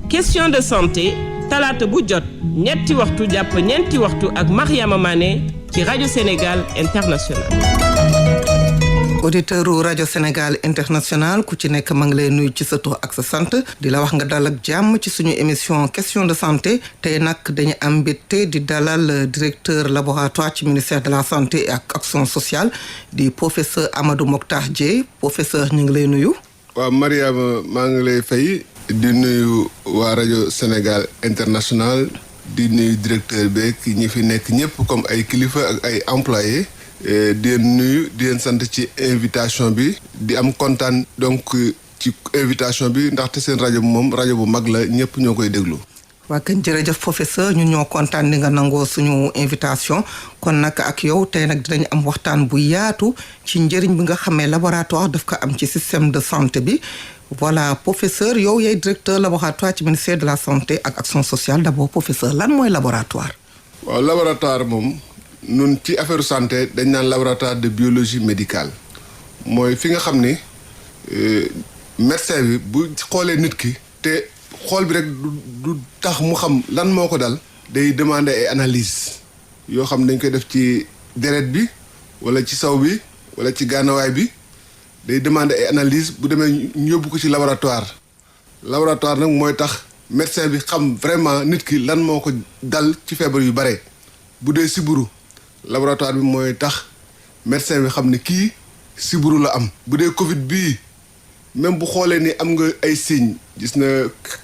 question de santé talaata bu jot ñetti waxtu jàpp ñeenti waxtu ak Mariama Mané ci rajo Sénégal International. auditeur u rajo Sénégal International ku ci nekk ma ngi lay nuyu ci sa tur ak sa sant di la wax nga dal ak jàmm ci suñu émission question de santé tey nag dañu am mbégte di dalal directeur laboratoire ci ministère de la santé ak action sociale di professeur Amadou Mokhtar Dieye professeur ñu ngi lay nuyu. waaw Mariama maa ngi lay fay di nuyu waa rajo Sénégal International di nuyu directeur beeg ñi fi nekk ñëpp comme ay kilifa ak ay employés. di leen nuyu di leen sant ci invitation bi di am kontaan donc ci invitation bi ndaxte seen rajo moom rajo bu mag la ñëpp ñoo koy déglu. waa kën jërëjëf professeur ñu ñoo kontaan ni nga nangoo suñu invitation kon nag ak yow tey nag dinañ am waxtaan bu yaatu ci njëriñ bi nga xamee laboratoire daf ko am ci système de santé bi. voilà professeur yow yaay directeur laboratoire ci ministère de la santé ak action sociale d'abord professeur lan mooy laboratoire. waaw laboratoire moom. nun ci affaire santé dañ naan laboratoire de biologie médicale mooy fi nga xam ni médecin bi bu xoolee nit ki te xool bi rek du tax mu xam lan moo ko dal day demander ay analyse yoo xam dañ koy def ci deret bi wala ci saw bi wala ci gànnawaay bi day demander ay analyse bu demee ñu yóbbu ko ci laboratoire nag mooy tax médecin bi xam vraiment nit ki lan moo ko dal ci feebar yu bare bu dee siburu laboratoire bi mooy tax médecin bi xam ne kii siburu la am. bu dee Covid bii même bu xoolee ni am nga ay signes gis na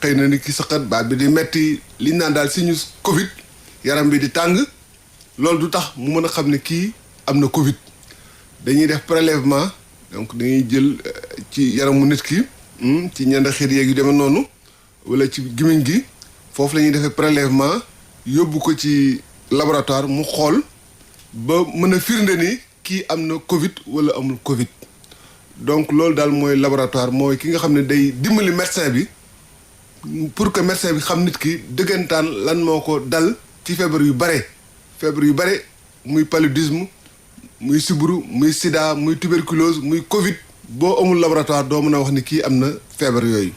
xëy na ni ki saqat baat bi di metti li ñu naan daal signe Covid yaram bi di tàng loolu du tax mu mën a xam ne kii am na Covid dañuy def prélèvement donc dañuy jël ci yaramu nit ki ci ñenn xeet yeeg yu demee noonu wala ci gémmiñ gi foofu la ñuy defee prélèvement yóbbu ko ci laboratoire mu xool. ba mën a firnde ni kii am na Covid wala amul Covid donc loolu daal mooy laboratoire mooy ki nga xam ne day dimbali médecin bi pour que médecin bi xam nit ki dëggantaan lan moo ko dal ci feebar yu bare muy paludisme muy siburu muy sida muy tuberculose muy Covid boo amul laboratoire doo mën a wax ni kii am na feebar yooyu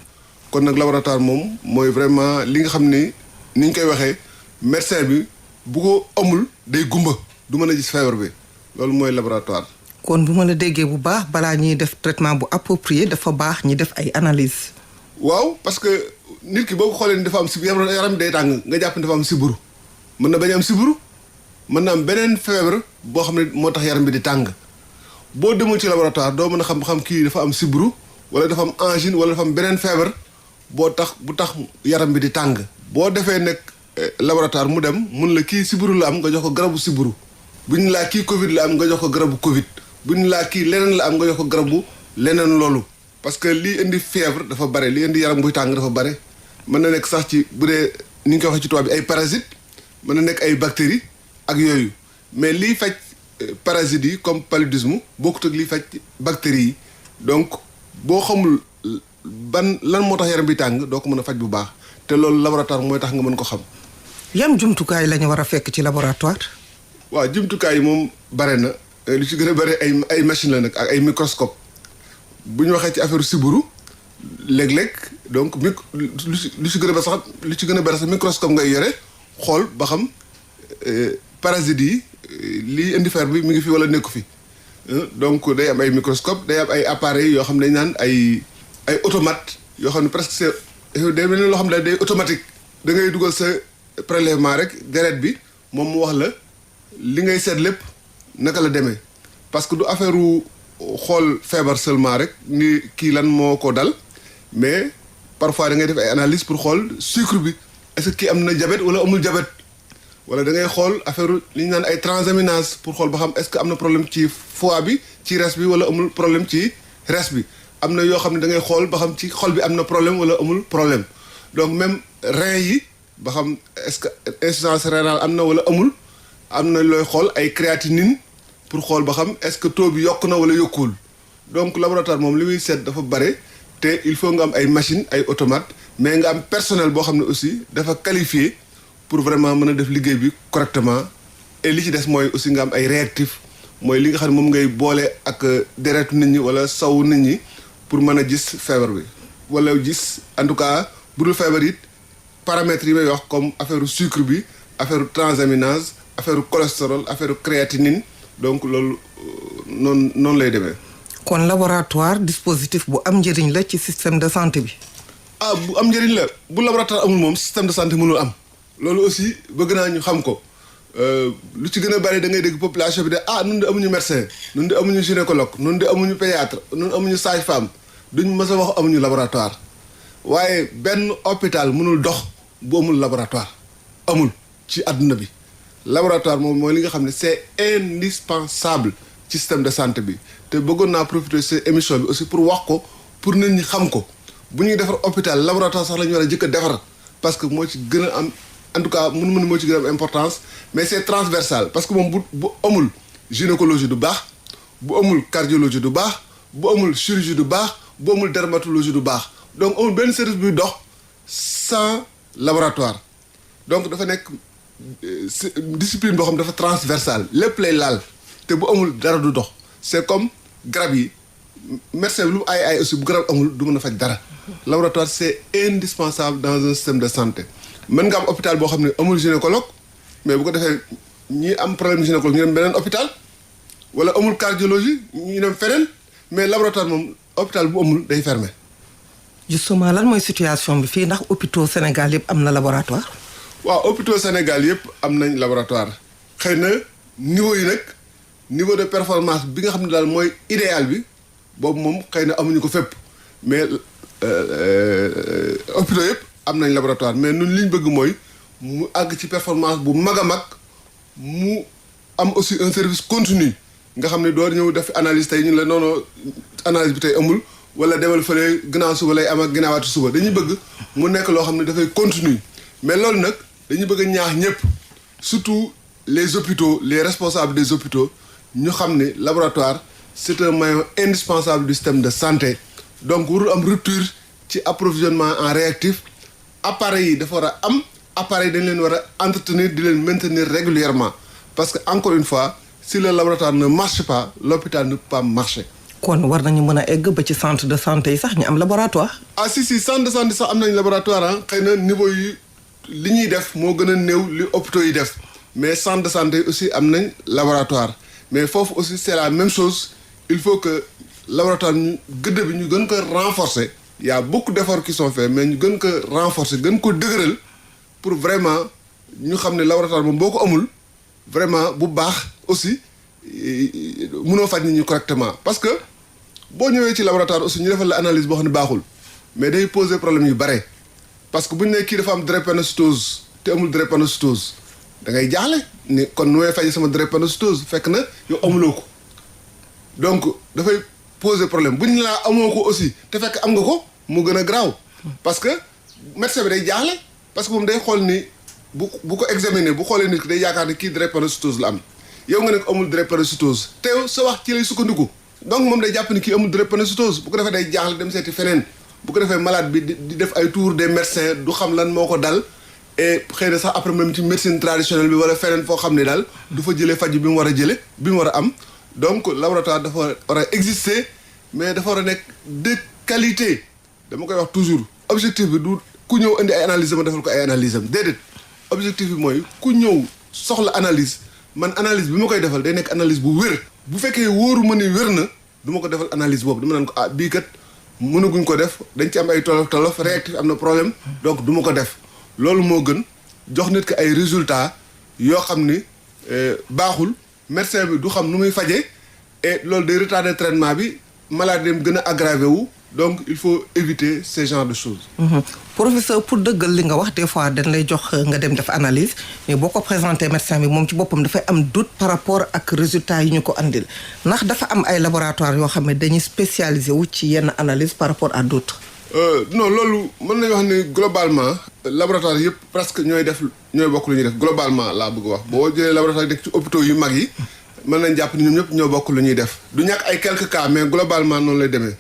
kon nag laboratoire moom mooy vraiment li nga xam ni ñu koy waxee médecin bi bu ko amul day gumba du mën a gis feebar bi loolu mooy laboratoire. kon bu ma la déggee bu baax balaa ñuy def traitement bu approprié dafa baax ñi def ay analyse waaw parce que nit ki boo ko xoolee ni dafa am si yaram day tàng nga jàpp ni dafa am siburu mën na bañ am siburu mën na am beneen feebar boo xam ne moo tax yaram bi di tàng boo demul ci laboratoire doo mën a xam kii dafa am siburu wala dafa am angine wala dafa am beneen feebar bu tax yaram bi di tàng. boo defee nag laboratoire mu dem mun la kii siburu la am nga jox ko garabu siburu. bu ñu laa kii Covid la am nga jox ko garabu Covid bu ñu laa kii leneen la am nga jox ko garabu leneen loolu. parce que lii indi fièvre dafa bare lii indi yaram buy tàng dafa bare mën na nekk sax ci bu dee ni ñu koy waxee ci tubaab bi ay parasites mën na nekk ay bactéries ak yooyu mais liy faj parasites yi comme paludisme bokkut ak liy faj bactéries yi donc boo xamul lan moo tax yaram bi tàng doo ko mën a faj bu baax te loolu laboratoire mooy tax nga mën ko xam. yan jumtukaay la ñu war a fekk ci laboratoire. waaw jumtukaay yi moom bare na lu ci gën a bare ay machine la nag ak ay microscope bu ñu waxee ci affaire siburu léeg-léeg donc lu ci gën a bare sax microscope ngay yore xool ba xam parasites yi lii indi feebar bi mi ngi fi wala nekku fi donc day am ay microscope day am ay appareils yoo xam ne dañ naan ay automate yoo xam ne presque day mel ni loo xam ne day automatique da ngay dugal sa prélèvement rek deret bi moom mu wax la li ngay seet lépp naka la demee parce que du affaire xool feebar seulement rek ni kii lan moo ko dal mais parfois da ngay def ay analyse pour xool sucre bi est-ce que kii am na diabète wala amul diabète wala da ngay xool affaire li ñu naan ay transaminase pour xool ba xam est-ce que am na problème ci foie bi ci res bi wala amul problème ci res bi am na yoo xam ne da ngay xool ba xam ci xol bi am na problème wala amul problème donc même rein yi ba xam est-ce que insuffisance rénale am na wala amul am na looy xool ay créatinine pour xool ba xam est-ce que taux bi yokk na wala yokkuwul donc laboratoire moom li muy seet dafa bare te il faut nga am ay machine ay automate mais nga am personnel boo xam ne aussi dafa qualifié pour vraiment mën a def liggéey bi correctement et li ci des mooy aussi nga am ay réactif mooy li nga xam ne moom ngay boole ak deretu nit ñi wala sawu nit ñi pour mën a gis feebar bi wala gis en tout cas bu dul feebar it paramètres yi may wax comme affaire sucre bi affaire transaminase affaire cholestérol affaire créatinine donc loolu noonu lay demee. kon laboratoire dispositif bu am njëriñ la ci système de santé bi. bu am njëriñ la bu laboratoire amul moom système de santé mënul am loolu aussi bëgg naa ñu xam ko lu ci gën a bari da ngay dégg population bi de nun de amuñu médecin nun de amuñu gynécologue nun de amuñu pédiatre nun amuñu sage-femme duñ mës a wax amuñu laboratoire waaye benn hôpital mënul dox bu amul laboratoire amul ci àdduna bi laboratoire moom mooy li nga xam ne c'est indispensable ci système de santé bi te bëggoon naa profiter ci émission bi aussi pour wax ko pour nit ñi xam ko bu ñuy defar hôpital laboratoire sax la ñu war a jëkk a defar parce que moo ci gën a am en tout cas mun moo ci gën a am importance mais c'est transversal parce que moom bu amul gynécologie du baax bu amul cardiologie du baax bu amul chirurgie du baax bu amul dermatologie du baax donc amul benn service buy dox sans laboratoire donc dafa nekk discipline boo xam dafa transversal lépp lay laal te bu amul dara du dox c'est comme garab yi médecin bi lu mu ay aussi bu garab amul du mën a faj dara laboratoire c'est indispensable dans un système de santé mën nga am hôpital boo xam ne amul gynécologue mais bu ko defee ñi am problème gynécologue ñu dem beneen hôpital wala amul cardiologie ñu dem feneen mais laboratoire moom hôpital bu amul day fermé. justement lan mooy situation bi fii ndax hôpitaux Sénégal yëpp am na laboratoire. waaw hôpitaux Sénégal yëpp am nañ laboratoire xëy na niveau yi nag niveau de performance bi nga xam ne daal mooy idéal bi boobu moom xëy na amuñu ko fépp mais hôpitaux yëpp am nañ laboratoire mais ñun li ñu bëgg mooy mu àgg ci performance bu mag a mag mu am aussi un service continu nga xam ne doo ñëw def analyse tey ñu la noonu analyse bi tey amul wala demal fële gannaaw suba lay am ak ginnaawaati suba dañuy bëgg mu nekk loo xam ne dafay continu mais loolu nag dañuy bëgg a ñaax ñëpp surtout les hôpitaux les responsables des hôpitaux ñu xam ne laboratoire c'est un maillon indispensable du système de santé donc warul am rupture ci approvisionnement en réactif appareils yi dafa war a am appareils dañ leen war a entretenir di leen maintenir régulièrement parce que encore une fois si le laboratoire ne marche pas l'hôpital ne peut pas marcher. kon war nañu mën a egg ba ci centre de santé yi sax ñu am laboratoire. si centre de santé sax am nañ laboratoire xëy na niveau yi li ñuy def moo gën a néew li hôpitaux yi def mais centre de santé aussi am nañ laboratoire mais foofu aussi c'est la même chose il faut que laboratoire ñu gëdd bi ñu gën ko renforcer. Il y a beaucoup d'efforts qui sont faits mais ñu gën ko renforcer gën ko dëgëral pour vraiment ñu xam ne laboratoire moom boo ko amul vraiment bu baax aussi mënoo faj nit ñi correctement parce que boo ñëwee ci laboratoire aussi ñu defal la analyse boo xam ne baaxul mais day poser problème yu bare parce que bu ñu nee kii dafa am drépanocytose te amul drépanocytose da ngay jaaxle ni kon nu may faj sama drépanocytose fekk na yow amuloo ko donc dafay poser problème bu ñu laa amoo ko aussi te fekk am nga ko mu gën a graaw parce que médecin bi day jaaxle parce que moom day xool ni bu ko examiner bu xoolee nit ki day yaakaar ne kii drépanocytose la am yow nga ne ko amul drépanocytose te yow sa wax ci lay sukkandiku donc moom day jàpp ni kii amul drépanocytose bu ko defee day jaaxle dem seeti feneen bu ko defee malade bi di def ay tour des médecins du xam lan moo ko dal et xëy na sax après même ci médecine traditionnelle bi wala feneen foo xam ne daal du fa jëlee faj bi mu war a jële bi mu war a am donc laboratoire dafa war a exister mais dafa war a nekk de qualité dama koy wax toujours objectif bi du ku ñëw indi ay analyse ma defal ko ay analyse am déedéet objectif bi mooy ku ñëw soxla analyse man analyse bi ma koy defal day nekk analyse bu wér bu fekkee wóoru ma ni wér na du ma ko defal analyse boobu dama naan ko bii kat mënaguñ ko def dañ ci am ay tolof réactif am na problème donc du ma ko def loolu moo gën jox nit ki ay résultats yoo xam ni baaxul médecin bi du xam nu muy fajee et loolu day retarder traitement bi maladie dem gën a aggravé wu donc il faut éviter ce genre de choses. Professeur pour dëggal li nga wax des fois dañ lay jox nga dem def analyse mais boo ko présenté médecin bi moom ci boppam dafay am doute par rapport ak résultats yi ñu ko andil ndax dafa am ay laboratoire yoo xam ne dañuy spécialisé wu ci yenn analyse par rapport à d'autres. non loolu mën nañu wax ni globalement laboratoire yëpp presque ñooy bokk lu ñuy def globalement laa bëgg wax boo jëlee laboratoire yi nekk ci hôpitaux yu mag yi mën nañ jàpp ni ñoom ñëpp ñoo bokk lu ñuy def du ñàkk ay quelques cas mais globalement noonu lay demee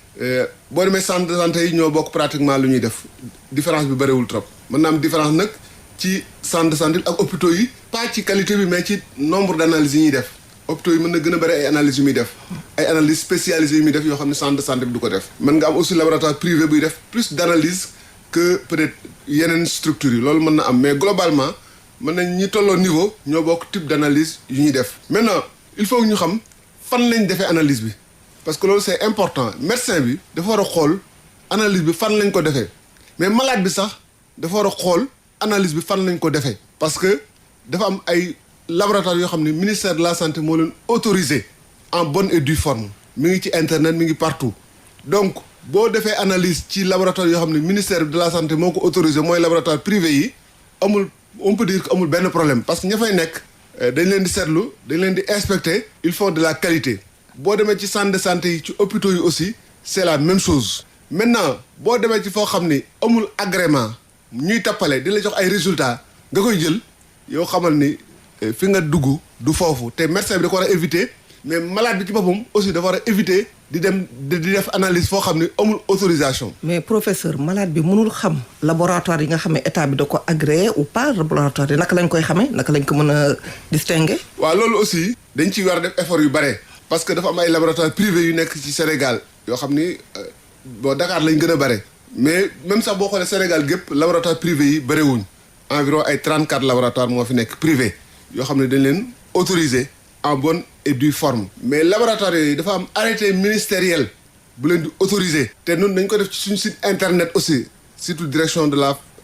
boo demee centre de santé yi ñoo bokk pratiquement lu ñuy def différence bi bëriwul trop mën na am différence nag ci centre de santé ak hôpitaux yi pas ci qualité bi mais ci nombre d'analyses yi ñuy def hôpitaux yi mën na gën a bëri ay analyses yu muy def ay analyses spécialisées yu muy def yoo xam ne centre de santé bi du ko def mën nga am aussi laboratoire privé buy def plus d'analyse que peut-être yeneen structures yi loolu mën na am mais globalement mën nañ ñi tolloo niveau ñoo bokk type d'analyse yu ñuy def. maintenant il faut ñu xam fan lañ defee analyse bi parce que loolu c'est important médecin bi dafa war a xool analyse bi fan lañ ko defee mais malade bi sax dafa war a xool analyse bi fan lañ ko defee. parce que dafa am ay laboratoire yoo xam ne ministère de la santé moo leen autorisé en bonne et due forme mi ngi ci internet mi ngi partout donc boo defee analyse ci laboratoire yoo xam ne ministère de la santé moo ko autorisé mooy laboratoire privé yi amul on peut dire que amul benn problème parce que ña fay nekk dañ leen di seetlu dañ leen di inspecter ils font de la qualité boo demee ci centre de santé yi ci hôpitaux yi aussi c'est la même chose maintenant boo demee ci foo xam ni amul agrément ñuy tappale di la jox ay résultats nga koy jël yow xamal ni fi nga dugg du foofu te médecin bi da ko war a éviter mais malade bi ci boppam aussi dafa war a éviter di dem di def analyse foo xam ne amul autorisation. mais professeur malade bi mënul xam laboratoire yi nga xam ne état bi da ko agréé ou pas laboratoire yi naka lañ koy xamee naka lañ ko mën a distinguer. waaw loolu aussi dañ ci war a def effort yu bare parce que dafa am ay laboratoire privé yu nekk ci Sénégal yoo xam ni bon Dakar lañ gën a bare mais même sax boo xoolee Sénégal gépp laboratoire privé yi barewuñ environ ay 34 laboratoires moo fi nekk privé yoo xam ne dañ leen autorisé en bonne et due forme mais laboratoire yooyu dafa am arrêté ministériel bu leen di autorisé te nun dañ ko def ci suñu site internet aussi surtout direction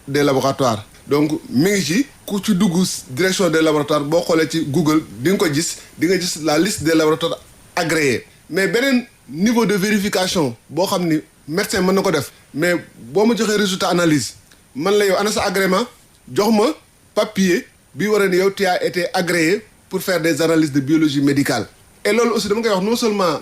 des laboratoires donc mi ngi ci ku ci dugg direction des laboratoires boo xoolee ci Google di nga ko gis di nga gis la liste des laboratoires agréés mais beneen niveau de vérification boo xam ni médecin mën na ko def mais boo ma joxee résultat analyse man la yow ana sa agrément jox ma papier bi war a ne yow tu as été agréé pour faire des analyses de biologie médicale et loolu aussi dama koy wax non seulement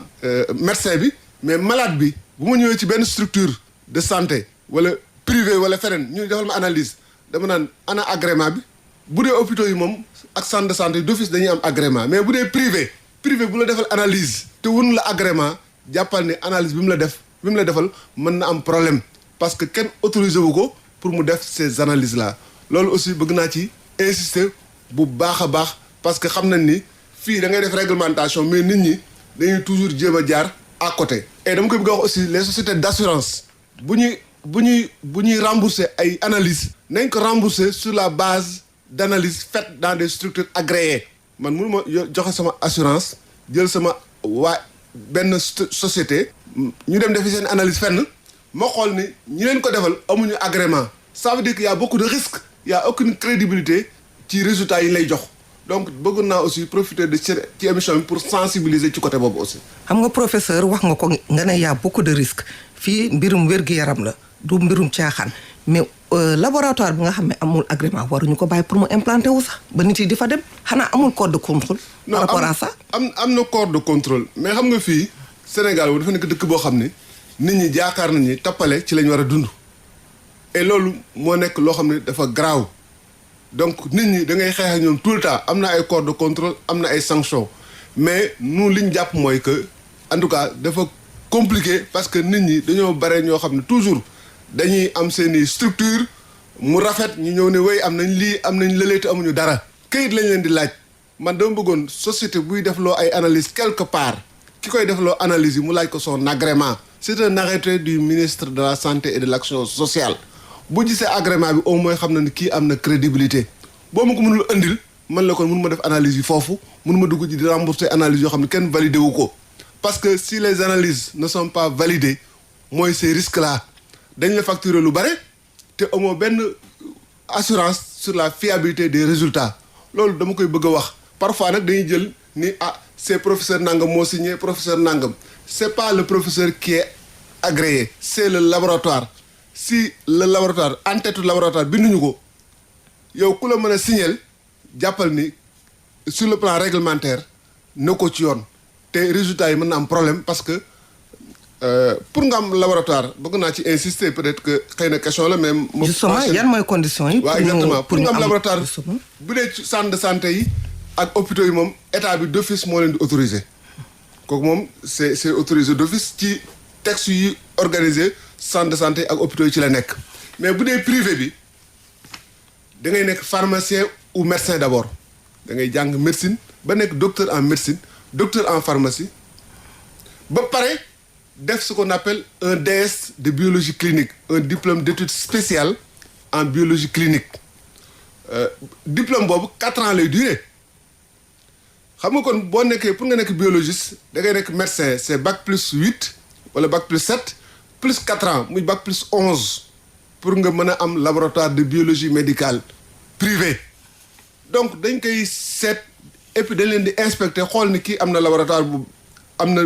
médecin bi mais malade bi bu ma ñëwee ci benn structure de santé wala privé wala feneen ñu defal ma analyse dama naan ana agrément bi bu dee hôpitaux yi moom ak centre de santé d'office dañuy am agrément mais bu dee privé bu la defal analyse te wun la agrément jàppal ni analyse bi mu la defal mën na am problème parce que kenn autorisé wu ko pour mu def ces analyses là loolu aussi bëgg naa ci insister bu baax a baax parce que xam nañ ni fii da ngay def réglementation mais nit ñi dañuy toujours jéem a jaar à côté. et dama koy bëgg a wax aussi les sociétés d'assurance bu ñuy rembourser ay analyses nañ ko rembourser sur la base d'analyses faites dans des structures agréées man mënu ma joxe sama assurance jël sama benn société ñu dem defi seen analyse fenn ma xool ni ñi leen ko defal amuñu agrément ça veut dire qu'il y a beaucoup de risques il y a aucune crédibilité ci résultats yi lay jox donc bëgg naa aussi profiter de ci émission bi pour sensibiliser ci côté boobu aussi. xam nga professeur wax nga ko nga ne y a beaucoup de risques fii mbirum wér-gu-yaram la du mbirum caaxaan mais laboratoire bi nga xam ne amul agrément waruñu ko bàyyi pour mu implanter wu sax ba nit yi di fa dem xanaa amul corps de contrôle. par rapport à ça am na corps de contrôle mais xam nga fii Sénégal dafa nekk dëkk boo xam ne nit ñi jaakaar nañu tappale ci lañ war a dund et loolu moo nekk loo xam ne dafa graaw donc nit ñi da ngay xeex ak ñoom tout le temps am na ay corps de contrôle am na ay sanctions mais nous li ñu jàpp mooy que en tout cas dafa compliqué parce que nit ñi dañoo bare ñoo xam ne toujours dañuy am seeni structure mu rafet ñu ñëw ne wéy am nañ lii am nañ lële te amuñu dara këyit lañ leen di laaj man dama bëggoon société buy defloo ay analyse quelque part ki koy defloo analyse yi mu laaj ko son agrément c'est un arrêté du ministre de la santé et de l'action sociale bu gisee agrément bi au moins xam na ni kii am na crédibilité boo ma ko mënul andil man la kon mënu ma def analyse yi foofu mënu ma dugg ci di rembourser analyse yoo xam ne kenn validé wu ko parce que si les analyses ne sont pas validées mooy ces risques là dañ la facturer lu bare te amoo benn assurance sur la fiabilité des résultats loolu dama koy bëgg a wax parfois nag dañuy jël ni c'est professeur nangam moo signé professeur nangam c'est pas le professeur qui est agréé c'est le laboratoire si le laboratoire en tête laboratoire binduñu ko yow ku la mën a signer jàppal ni sur le plan réglementaire ne ko ci yoon te résultats yi mën na am problème parce que pour nga am laboratoire bëgg naa ci insister peut-être que xëy na question la mais. justement yan mooy conditions yi. waaw exactement pour nga am laboratoire bu dee ci centre de santé yi ak hôpitaux yi moom état bi d'office moo leen di autoriser kooku moom c'est autorisé d'office ci texte yi organisé centre de santé ak hôpitaux yi ci la nekk mais bu dee privé bi da ngay nekk pharmacien ou médecin d'abord da ngay jàng médecine ba nekk docteur en médecine docteur en pharmacie ba pare def ce qu'on appelle un DS de biologie clinique, un diplôme d'études spéciales en biologie clinique. Diplôme boobu 4 ans lay durer xam nga kon boo nekkee pour nga nekk biologiste da ngay nekk médecin c'est bac plus 8 wala bac plus 7 plus 4 ans muy bac plus 11 pour nga mën a am laboratoire de biologie médicale privé. Donc dañ koy seet et puis dañ leen di inspecter xool ni kii am na laboratoire bu am na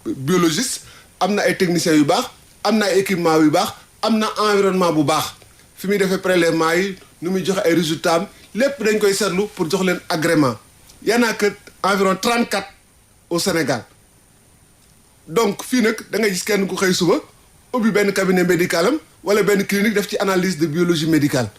biologiste am na ay techniciens yu baax am na ay équipement yu baax am na environnement bu baax fi muy defee prélèvement yi nu muy joxe ay résultats lépp dañ koy seetlu pour jox leen agrément. Y en a que environ 34 au Sénégal donc fii nag da ngay gis kenn ku xëy suba ubbi benn cabinet médical am wala benn clinique def ci analyse de biologie médicale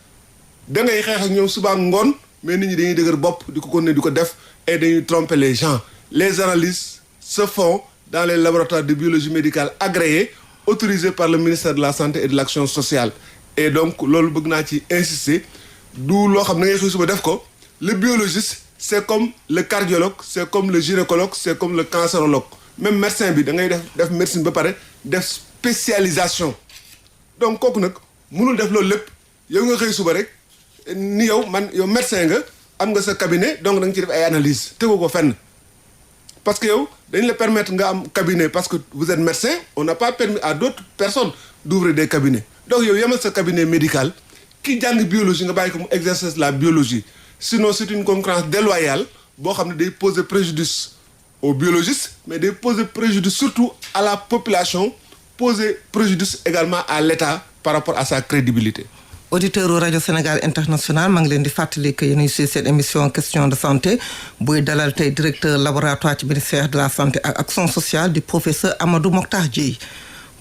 da ngay xeex ak ñoom suba ngoon mais nit ñi dañuy dëgër bopp di ko continuer di ko def et dañuy tromper les gens. Les analyses se font dans les laboratoires de biologie médicale agréés autorisés par le ministère de la Santé et de l'Action sociale et donc loolu bëgg naa ci insister du loo xam da ngay xëy suba def ko. Le biologiste c'est comme le cardiologue c'est comme le gynécologue c'est comme le cancérologue même médecin bi da ngay def médecine ba pare def spécialisation donc kooku nag mënul def loolu lépp yow nga xëy suba rek ni yow médecin nga am nga sa cabinet donc da nga ci def ay analyse tegu ko fenn parce que yow dañ la permettre nga am cabinet parce que vous êtes médecin on n'a pas permis à d'autres personnes d'ouvrir des cabinets donc yow yemal sa cabinet médical ki jàng biologie nga bàyyi ko mu exercer la biologie sinon c'est une concurrence déloyale boo xam ne day poser préjudice aux biologistes mais day poser préjudice surtout à la population poser préjudice également à l'État par rapport à sa crédibilité. Auditeur rajo Sénégal International maa ngi leen di fàttali que yéen a ngi suivre seen émission question de santé buy dalal tey directeur laboratoire ci ministère de la santé ak action sociale du professeur Amadou Mokhtar Dieye.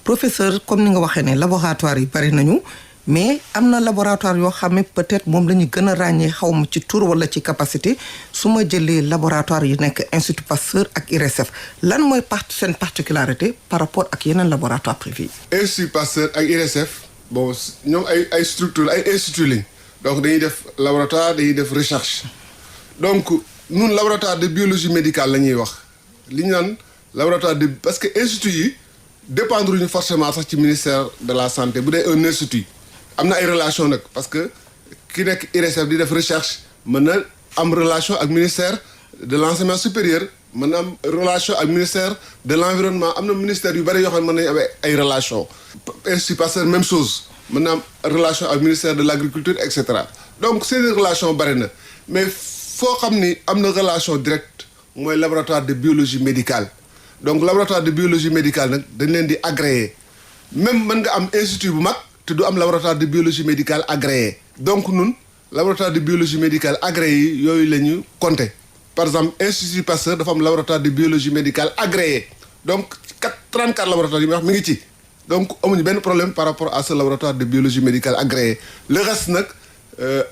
Professeur comme ni nga waxee ne laboratoire yi bari nañu mais am na laboratoire yoo xam ne peut-être moom la ñu gën a ràññee xaw ma ci tur wala ci capacité su ma jëlee laboratoire yi nekk Institut Pasteur ak IRESSEF lan mooy seen particularité par rapport ak yeneen laboratoire privé yi. Institut Pasteur ak IRESSEF bon ñoom ay structure ay institut lañ donc dañuy def laboratoire dañuy def recherche donc ñun laboratoire de biologie médicale la ñuy wax li ñu naan laboratoire de parce que institut yi dépendre ñu forcément sax ci ministère de la santé bu dee un institut am na ay relation nag parce que ki nekk IRESSEF di def recherche mën na am relation ak ministère de l'enseignement supérieur mën na am relation ak ministère de l'environnement am na ministère yu bari yoo xam ne mën nañu am ay relation Institut Pasteur même chose mën na am relation ak ministère de l'agriculture et cetera donc ces relations bari na mais foo xam ni am na relation directe mooy laboratoire de biologie médicale donc laboratoire de biologie médicale nag dañ leen di agréé même mën nga am institut bu mag te du am laboratoire de biologie médicale agréé donc ñun laboratoire de biologie médicale agréé yi yooyu la ñu compter par exemple Institut Pasteur dafa am laboratoire de biologie médicale agréé donc 34 laboratoires yi may wax mi ngi ci donc amuñu benn problème par rapport à ce laboratoire de biologie médicale agréé le reste nag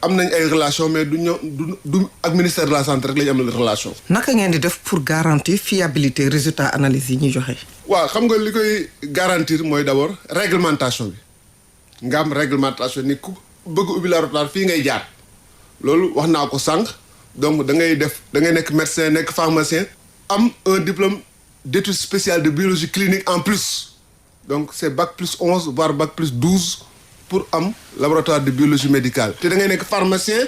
am nañ ay relation mais du ak ministère de la santé rek la ñu am relation. naka ngeen di def pour garantir fiabilité résultat analyse yi ñuy joxe. waaw xam nga li koy garantir mooy d'abord réglementation bi nga am réglementation ni ku bëgg ubbi laboratoire fii ngay jaar loolu wax naa ko sànq donc da ngay nekk médecin nekk pharmacien am un diplôme d'études spéciales de biologie clinique en plus donc c'est bac plus 11 voire bac plus 12 pour am laboratoire de biologie médicale te da ngay nekk pharmacien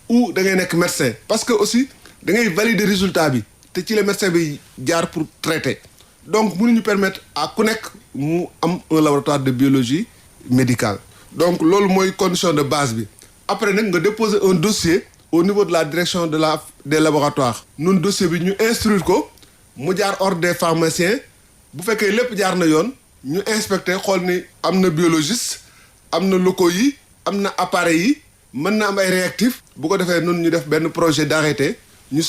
ou da ngay nekk médecin parce que aussi da ngay valider résultat bi te ci la médecin bi jaar pour traiter donc mënuñu permettre à ku nekk mu am un laboratoire de biologie médicale donc loolu mooy condition de base bi après nag nga déposer un dossier au niveau de la direction des laboratoires nun dossier bi ñu instruire ko mu jaar ordre des pharmaciens bu fekkee lépp jaar na yoon ñu inspecter xool ni am na biologiste am na locaux yi am na appareils yi mën na am ay réactifs bu ko defee nun ñu def benn projet d'arrêté ñu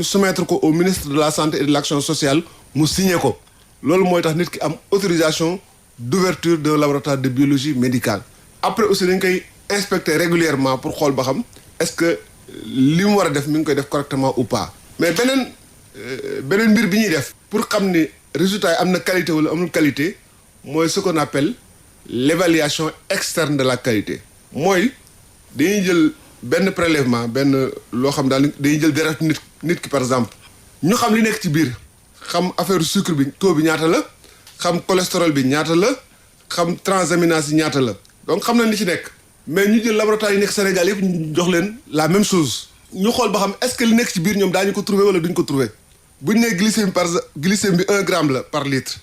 soumettre ko au ministre de la santé et de l'action sociale mu signer ko loolu mooy tax nit ki am autorisation d'ouverture d'un laboratoire de biologie médicale après aussi dañ koy inspecter régulièrement pour xool ba xam est-ce que li mu war a def mi ngi koy def correctement ou pas mais beneen mbir bi ñuy def pour xam ni résultat yi am na qualité wala amul qualité mooy ce qu'on appelle l'évaluation externe de la qualité mooy dañuy jël benn prélèvement benn loo xam daal dañuy jël deret nit ki par exemple ñu xam li nekk ci biir xam affaire sucre bi taux bi ñaata la xam cholestérol bi ñaata la xam transaminase yi ñaata la donc xam nañ li ci nekk mais ñu jël laboratoire yi nekk Sénégal yëpp ñu jox leen la même chose ñu xool ba xam est-ce que li nekk ci biir ñoom daañu ko trouver wala duñ ko trouver bu ñu nee glycémie bi 1 gramme la par litre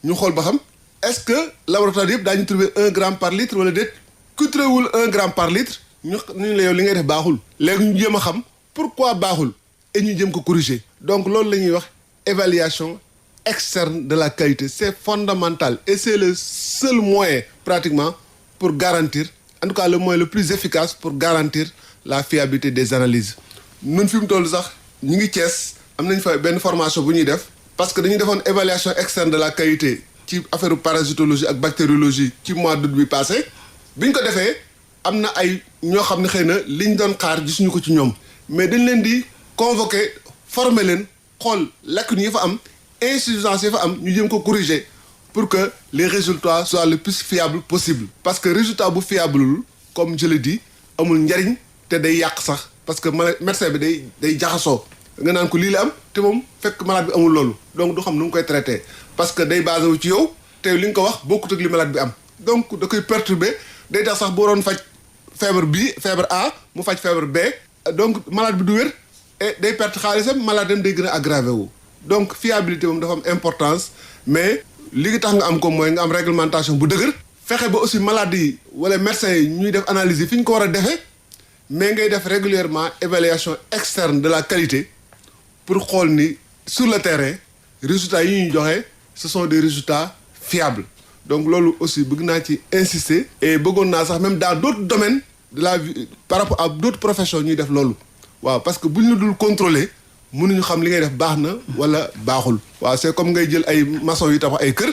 ñu xool ba xam est-ce que laboratoire yëpp daañu trouver 1 gramme par litre wala déet ku trouvéwul 1 gramme par litre ñu la yow li ngay def baaxul léegi ñu jéem a xam pourquoi baaxul et ñu jëm ko corriger donc loolu la ñuy wax évaluation externe de la qualité c'est fondamental et c'est le seul moyen pratiquement pour garantir en tout cas le moyen le plus efficace pour garantir la fiabilité des analyses ñun fi mu toll sax ñu ngi Thiès am nañ fa benn formation bu ñuy def parce que dañuy defoon évaluation externe de la qualité ci affaire parasitologie ak bactériologie ci mois d'août bi passé bi ñu ko defee am na ay ñoo xam ne xëy na liñ doon xaar gisuñu ko ci ñoom mais dañ leen di convoquer former leen xool lacunes yi fa am insuffisance yi fa am ñu jëm ko corriger pour que les résultats soient le plus fiables possible parce que résultat bu fiableul comme je le dis amul njariñ te day yàq sax parce que médecin bi day jaxasoo nga naan ko lii la am te moom fekk malade bi amul loolu donc du xam nu mu koy traiter parce que day basé wu ci yow te li nga ko wax bokkut ak li malade bi am donc da koy perturber day tax sax boo doon faj feebar B feebar A mu faj feebar B donc malade bi du wér et day perte xaalisam malade dem day gën a aggravé wu donc fiabilité moom dafa am importance mais li nga tax nga am ko mooy nga am réglementation bu dëgër fexe ba aussi malade yi wala médecins yi ñuy def analyse yi fi ñu ko war a defee mais ngay def régulièrement évaluation externe de la qualité pour xool ni sur le terrain résultats yi ñuy joxe ce sont des résultats fiables donc loolu aussi bëgg naa ci insister et bëggoon naa sax même dans d'autres domaines de la vie par rapport à d'autres professions ñuy def loolu waaw parce que bu ñu la dul contrôler mënuñu xam li ngay def baax na wala baaxul waaw c'est comme ngay jël ay maçon yu tabax ay kër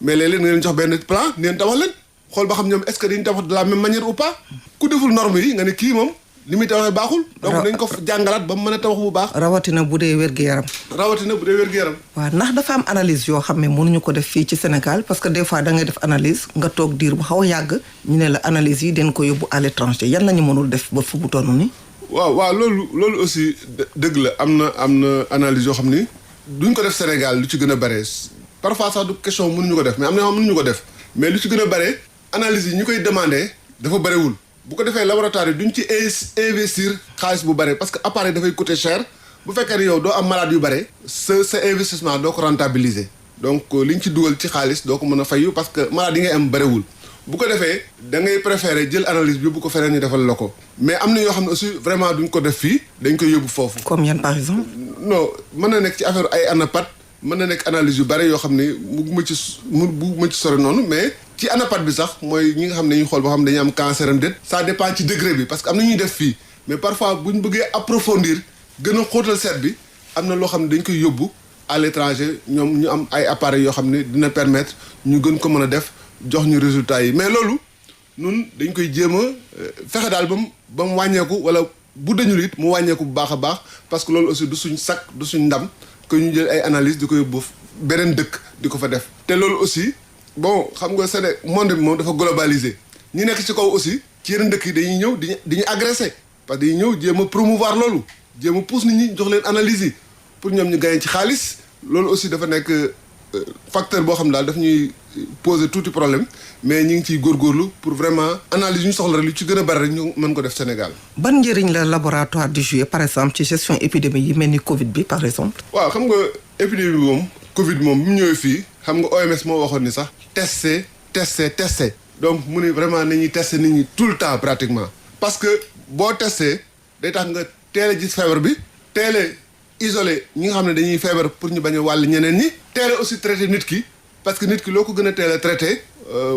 mais léeg-léeg nga leen jox benn plan neen tabax leen xool ba xam ñoom est-ce que dañu tabax de la même manière ou pas ku deful norme yi nga ne kii moom li muy tabaxee baaxul donc dañ ko jàngalaat ba mu mën a tabax bu baax rawatina bu dee wér-gu-yaram waaw ndax dafa am analyse yoo xam ne mënuñu ko def fii ci Sénégal parce que des fois da ngay def analyse nga toog diir bu xaw a yàgg ñu ne la analyse yi den ko yóbbu à l'étranger yan la ñu mënul def ba fu mu toll nii waaw loolu aussi dëgg la am na analyse yoo xam ni duñ ko def Sénégal lu ci gën a bare parfois sax du question mënuñu ko def mais am na yoo xam mënuñu ko def mais lu ci gën a bare analyse yi ñu koy demandé dafa barewul bu ko defee laboratoire yi duñ ci investir xaalis bu bare parce que appareil dafay coûter cher bu fekkee ne yow doo am malade yu bare sa investissement doo ko rentabiliser donc li ñu ci dugal ci xaalis doo ko mën a fayu parce que malade yi ngay am barewul bu ko defee da ngay préférer jël analyse bi bu ko feneen ñu defal la ko mais am na yoo xam ne aussi vraiment duñ ko def fii dañ koy yóbbu foofu. comme yan par exemple. non mën na nekk ci affaire ay anapat mën na nekk analyse yu bare yoo xam ne bu ma ci sore noonu mais ci anapat bi sax mooy ñi nga xam ne ñu xool boo xam ne dañu am cancer am déet ça dépend ci degré bi parce que am na ñuy def fii mais parfois bu ñu bëggee approfondir gën a xóotal seet bi am na loo xam ne dañ koy yóbbu à l'étranger ñoom ñu am ay appareils yoo xam ne dina permettre ñu gën ko mën a def jox ñu résultats yi mais loolu nun dañ koy jéem a fexe daal ba mu wàññeeku wala bu dañul it mu wàññeeku bu baax a baax parce que loolu aussi du suñ sac du suñ ndam que ñu jël ay analyse di ko yóbbu beneen dëkk di ko fa def te loolu aussi bon xam nga Sénégal monde bi moom dafa globalisé ñi nekk ci kaw aussi ci yeneen dëkk yi dañuy ñëw di ñu agressé parce que dañuy ñëw jéem a promouvoir loolu jéem a pousse nit ñi jox leen analyse yi pour ñoom ñu gagné ci xaalis loolu aussi dafa nekk facteur boo xam daal daf ñuy poser tuuti problème mais ñu ngi ciy góorgóorlu pour vraiment analyse yu ñu soxla rek lu ci gën a bari rek ñu mën ko def Sénégal. ban njëriñ la laboratoire di jouer par exemple ci gestion épidémie yi mel ni Covid bi par exemple. waaw xam nga épidémie bi moom Covid moom bi mu ñëwee fii xam nga OMS moo waxoon ni sax tester donc mu ni vraiment nañuy tester nit ñi tout le temps pratiquement. parce que boo tester day tax nga teel a gis feebar bi teel a isolé ñi nga xam ne dañuy feebar pour ñu bañ a wàll ñeneen ñi. teel a aussi traité nit ki parce que nit ki loo ko gën a teel a traité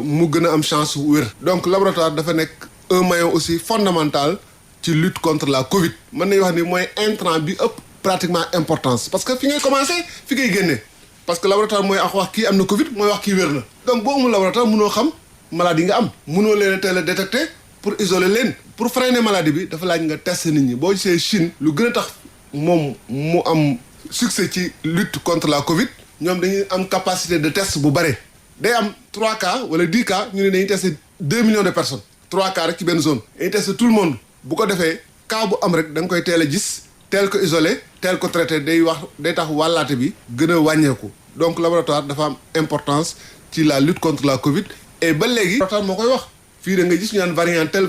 mu gën a am chance wér. donc laboratoire dafa nekk un maillon aussi fondamental ci lutte contre la Covid. mën nañu wax ni mooy intrant bi ëpp pratiquement importance parce que fi ngay commencé fi ngay génnee parce que laboratoire mooy wax kii am na Covid mooy wax kii wér na. donc boo amul laboratoire mënoo xam maladie yi nga am mënoo leen a teel a détecté pour isoler leen pour freiner maladie bi dafa laaj nga tester nit ñi boo gisee Chine lu gën a tax moom mu am succès ci lutte contre la Covid. ñoom dañuy am capacité de test bu bare day am 3 cas wala 10 cas ñu ne dañuy tester 2 millions de personnes 3 cas rek ci benn zone dañuy tester tout le monde bu ko defee cas bu am rek da nga koy teel a gis teel ko isolé teel ko traité day tax wàllaate bi gën a wàññeeku donc laboratoire dafa am importance ci la lutte contre la Covid et ba léegi laboratoire moo koy wax fii da nga gis ñu naan variant tel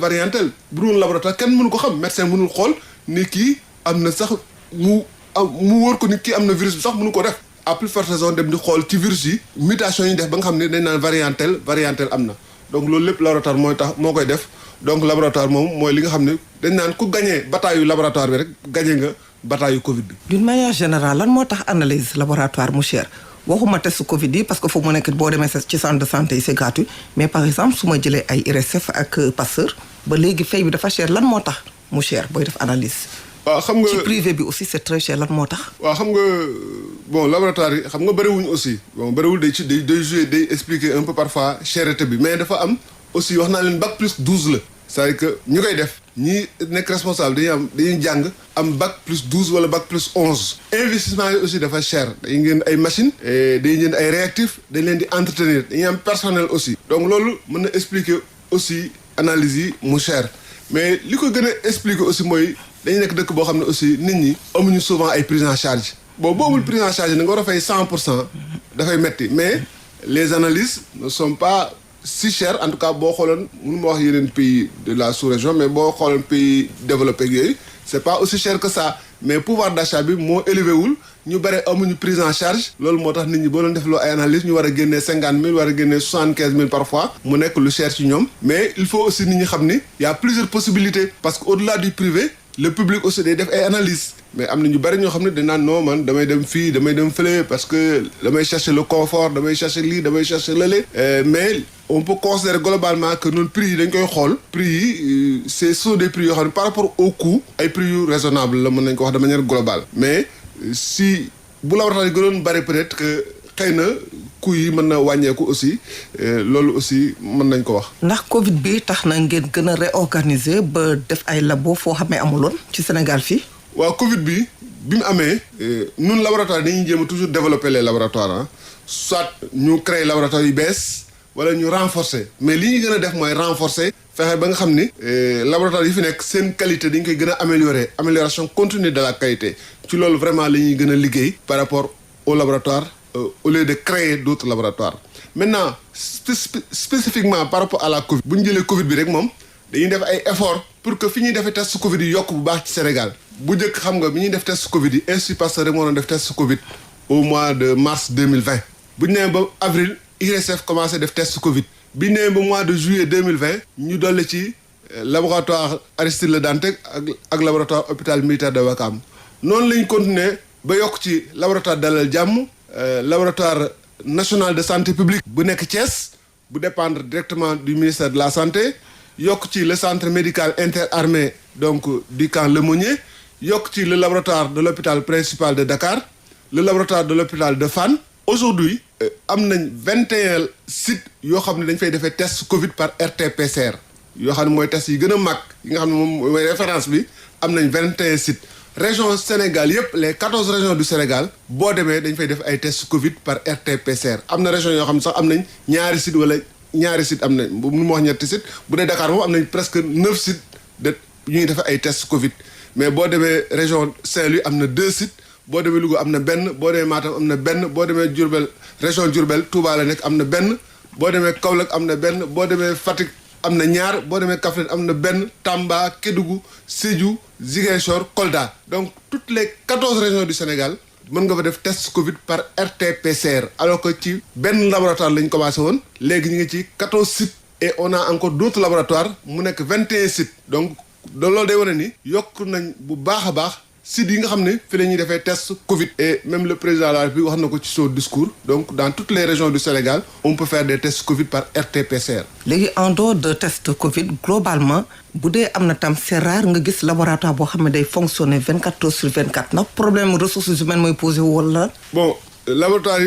bu dul laboratoire kenn mënu ko xam médecin mënul xool ni kii am na sax mu wóor ko ni kii am na virus bi sax mënu ko def à plus forte raison dem di xool ci virus yi mutation yi ñu def ba nga xam ne dañ naan variant tel am na donc loolu lépp laboratoire moo koy def donc laboratoire moom mooy li nga xam ne dañ naan ku gagné bataille yu laboratoire bi rek gagné nga bataille yu Covid bi. d'une manière générale lan moo tax analyse laboratoire mu cher waxuma test Covid yi parce que foofu mu nekk boo demee ci centre de santé yi c'est gratuit mais par exemple su ma jëlee ay IRSF ak Pasteur ba léegi fay bi dafa cher lan moo tax mu cher booy def analyse. waaw xam nga ci privé bi aussi c'est très cher lan moo tax. waaw xam nga bon laboratoire yi xam nga bëriwuñ aussi bon bëriwul day jouer day expliquer un peu parfois cherté bi mais dafa am aussi wax naa leen bac plus 12 la. c'est-à-dire que ñu koy def ñi nekk responsable dañuy jàng am bac plus 12 wala bac plus 11. investissement yi aussi dafa cher dañuy jënd ay machines. dañuy jënd ay réactifs dañ leen di entretenir dañuy am personnel aussi. donc loolu mën na expliquer aussi analyse yi mu cher mais li ko gën a expliquer aussi mooy dañu nekk dëkk boo xam ne aussi nit ñi amuñu souvent ay prise en charge. boo amul prise en charge na nga war a fay 100% dafay metti mais les analyses ne sont pas si cher en tout cas boo xooloon mënu ma wax yeneen pays de la sous-région mais boo xooloon pays développé yooyu c'est pas aussi cher que ça mais pouvoir d'achat bi moo élevé wul ñu bare amuñu prise en charge loolu moo tax nit ñi boo leen def loo ay analyse ñu war a génnee 50 000 war a génnee 75 000 parfois mu nekk lu cher ci ñoom mais il faut aussi nit ñi xam ni y a plusieurs possibilités parce que au-delà du privé le public aussi day def ay analyse mais am na ñu bari ñoo xam ne dañ naan non man damay dem fii damay dem fële parce que damay chercher le confort damay chercher lii damay chercher lële mais on peut considérer globalement que noonu prix yi dañ koy xool prix yi ce sont des prix yoo xam ne par rapport au coût ay prix yu raisonnable la mën nañ ko wax de manière globale mais si bu laboratoire yi gënoon bari peut-être que xëy na coût yi mën na wàññeeku aussi loolu aussi mën nañ ko wax. ndax Covid bi tax na ngeen gën a réorganiser ba def ay labo foo xamee amuloon ci Sénégal fii. waaw Covid bi mu amee ñun laboratoire dañuy jéem a toujours développer les laboratoires soit ñu créer laboratoire yu bees wala ñu renforcer mais li ñuy gën a def mooy renforcer fexe ba nga xam ni laboratoire yi fi nekk seen qualité dañ koy gën a amélioration continue de la qualité ci loolu vraiment la ñuy gën a liggéey par rapport au laboratoire au lieu de créer d'autres laboratoires maintenant spécifiquement par rapport à la Covid bu ñu jëlee Covid bi rek moom dañuy def ay efforts pour que fi ñuy defee test Covid yi yokk bu baax ci Sénégal bu njëkk xam nga bi ñuy def test Covid yi Institut Pasteur rek moo doon def test Covid au mois de mars 2020 bu ñu nee ba avril IRSF commencé def test Covid bi ñu nee ba mois de juillet 2020 ñu dolli ci laboratoire Aristide Le Dantec ak laboratoire hôpital militaire de Ouakam noonu la ñu continuer ba yokk ci laboratoire Dalal Jàmm laboratoire national de santé publique bu nekk Thiès bu dépendre directement du ministère de la santé yokk ci le centre médical interarmé donc du camp Lemonnier yokk ci le laboratoire de l'hôpital principal de Dakar le laboratoire de l'hôpital de Fann aujourd'hui am nañ 21 sites yoo xam ne dañ fay defee test Covid par RT-PCR yoo xam ne mooy test yi gën a mag yi nga xam ne moom mooy référence bi am nañ 21 sites région Sénégal yépp les 14 régions du Sénégal boo demee dañ fay def ay test Covid par RT-PCR am na région yoo xam ne sax am nañ ñaari sites wala ñaari sites am nañ bu mu wax ñetti sites bu dee Dakar moom am nañ presque 9 sites de yu ñuy defee ay test Covid mais boo demee région Saint-Louis am na 2 sites boo demee Louga am na benn boo demee Matam am na benn boo demee Diourbel région Diourbel Touba la nekk am na benn boo demee Kaolack am na benn boo demee Fatick am na ñaar boo demee Kaffrine am na benn Tamba Kédougou Sédhiou Ziguinchor Kolda donc toutes les 14 régions du Sénégal mën nga fa def test Covid par RT-PCR alors que ci benn laboratoire lañ commencé woon léegi ñu ngi ci 14 sites et on a encore d'autres laboratoires mu nekk 21 sites donc loolu day wane ni yokk nañ bu baax a baax sites yi nga xam ne fi la ñuy defee test Covid et même le président de la République wax na ko ci son discours donc dans toutes les régions du Sénégal on peut faire des tests Covid par RT-PCR. léegi en dehors de test Covid globalement bu dee am na tam c'est rare nga gis laboratoire boo xam ne day fonctionner 24 heures sur 24 ndax problème ressources humaines mooy posé wala. bon laboratoire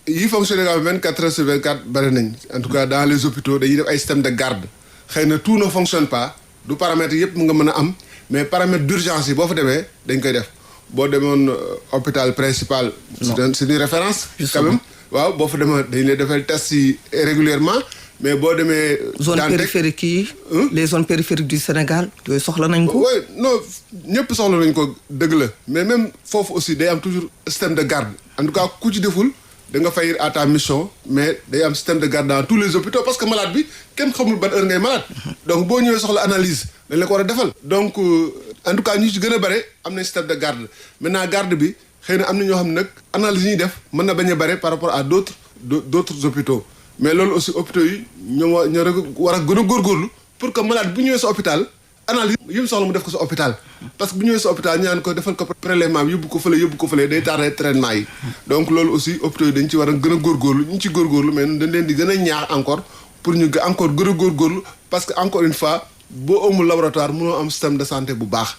yi fonctionner nga 24 heures sur 24 bari nañ en tout cas dans les hôpitaux dañuy def ay système de garde xëy na tout ne fonctionne pas du paramètre yépp mu nga mën a am. mais paramètre d'urgence yi boo fa demee dañ koy def boo demoon hôpital principal. c'est une référence. quand même waaw boo fa demee dañ lay defal test yi régulièrement mais boo demee. zone périphérique yi. les zones périphériques du Sénégal yooyu soxla nañ ko. oui non ñëpp soxla nañ ko dëgg la mais même foofu aussi day am toujours système de garde en tout cas ku ci deful da nga faillir à ta mission mais day am système de garde dans tous les hôpitaux parce que malade bi kenn xamul ban heure ngay malade donc boo ñëwee soxla analyse dañ la ko war a defal donc en tout cas ñu ci gën a bare am na système de garde maintenant garde bi xëy na am na ñoo xam ne nag analyse yi ñuy def mën na bañ a bare par rapport à d'autres hôpitaux mais loolu aussi hôpitaux yi ñoo war a gën a góorgóorlu pour que malade bu ñëwee sa hôpital analyse yi mu soxla mu def ko sa hôpital parce que bu ñëwee sa hôpital ñu naan ko defal ko prélèvement bi yóbbu ko fële day tardé traitement yi donc loolu aussi hôpitaux yi dañ ci war a gën a góorgóorlu ñu ci góorgóorlu mais dañ leen di gën a ñaax encore pour ñu encore gën a góorgóorlu parce que encore une fois boo amul laboratoire mënoo am système de santé bu baax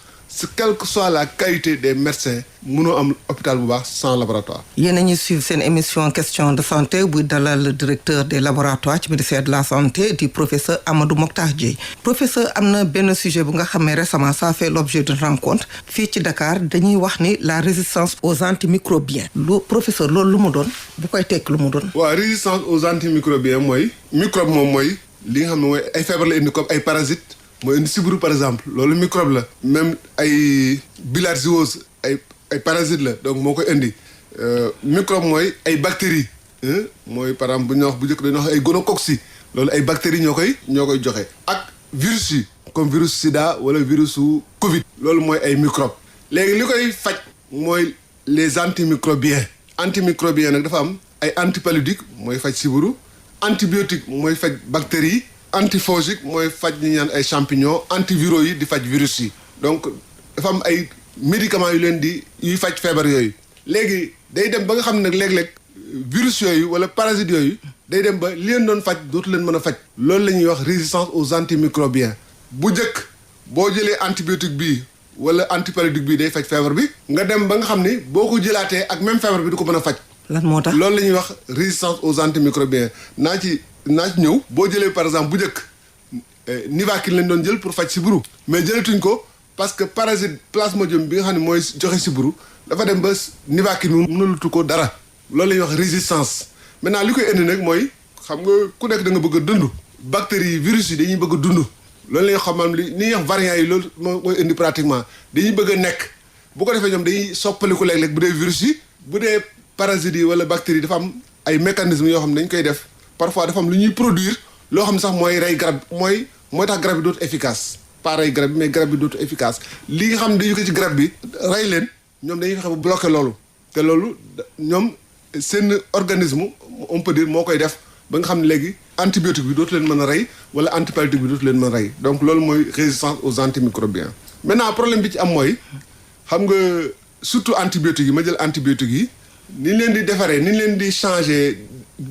quelle que soit la qualité des médecins mënoo am hôpital bu baax sans laboratoire. yéen a ñuy suivre seen émission question de santé buy dalal le directeur des laboratoires ci ministère de la santé di professeur Amadou Mokhtar Dieye. professeur am na benn sujet bu nga xam ne récemment ça fait l'objet d'une rencontre fii ci Dakar dañuy wax ni la résistance aux antimicrobiens. professeur loolu lu mu doon bu koy tekk lu mu doon. waaw résistance aux antimicrobiens mooy microbe moom mooy li nga xam ne mooy ay feebar la indi comme ay parasites. mooy indi sibiru par exemple loolu microbe la même ay bilharziose ay parasite la donc moo koy indi microbe mooy ay bactéries mooy par exemple bu ñu wax bu njëkk dañuy wax ay gonocoques loolu ay bactéries ñoo koy joxe ak virus yi comme virus sida wala virusu Covid loolu mooy ay microbe léegi li koy faj mooy les antimicrobiens nag dafa am ay antipaludique mooy faj sibiru antibiotique mooy faj bactéries yi antifongique mooy faj ñi ñaan ay champignons antiviraux yi di faj virus yi donc dafa am ay médicaments yu leen di yuy faj feebar yooyu léegi day dem ba nga xam ne nag léeg-léeg virus yooyu wala parasites yooyu day dem ba li leen doon faj dootu leen mën a faj loolu la ñuy wax résistance aux antimicrobiens bu njëkk boo jëlee antibiotique bii wala antipaludique bii day faj feebar bi nga dem ba nga xam ni boo ko jëlaatee ak même feebar bi du ko mën a faj lan moo tax loolu la ñuy wax résistance aux antimicrobiens naa ci ñëw boo jëlee par exemple bu njëkk Nivaquine lañ doon jël pour faj sibiru mais jëlatuñ ko parce que parasite plasmodium bi nga xam ne mooy joxe sibiru dafa dem ba Nivaquine mënulutu ko dara loolu la ñuy wax résistance maintenant li koy indi nag mooy xam nga ku nekk da nga bëgg a dund bactéries yi virus yi dañuy bëgg a dund loolu la ñuy xamal li ñuy wax variants yi loolu mooy indi pratiquement dañuy bëgg a nekk bu ko defee ñoom dañuy soppaliku léeg-léeg bu dee virus yi bu dee parasites yi wala bactéries yi dafa am ay mécanismes yoo xam ne dañ koy def parfois dafa am lu ñuy produire loo xam ne sax mooy rey garab mooy tax garab bi dootu efficace pas rey garab bi mais garab bi dootu efficace li nga xam ne dañu ko ci garab bi rey leen ñoom dañuy fexe ba bloquer loolu te loolu ñoom seen organisme on peut dire moo koy def ba nga xam ne léegi antibiotique bi dootu leen mën a rey wala antipaludique bi dootu leen mën a rey donc loolu mooy résistance aux antimicrobiens maintenant problème bi ci am mooy xam nga surtout antibiotiques yi ma jël antibiotiques yi ni leen di defaree ni leen di changer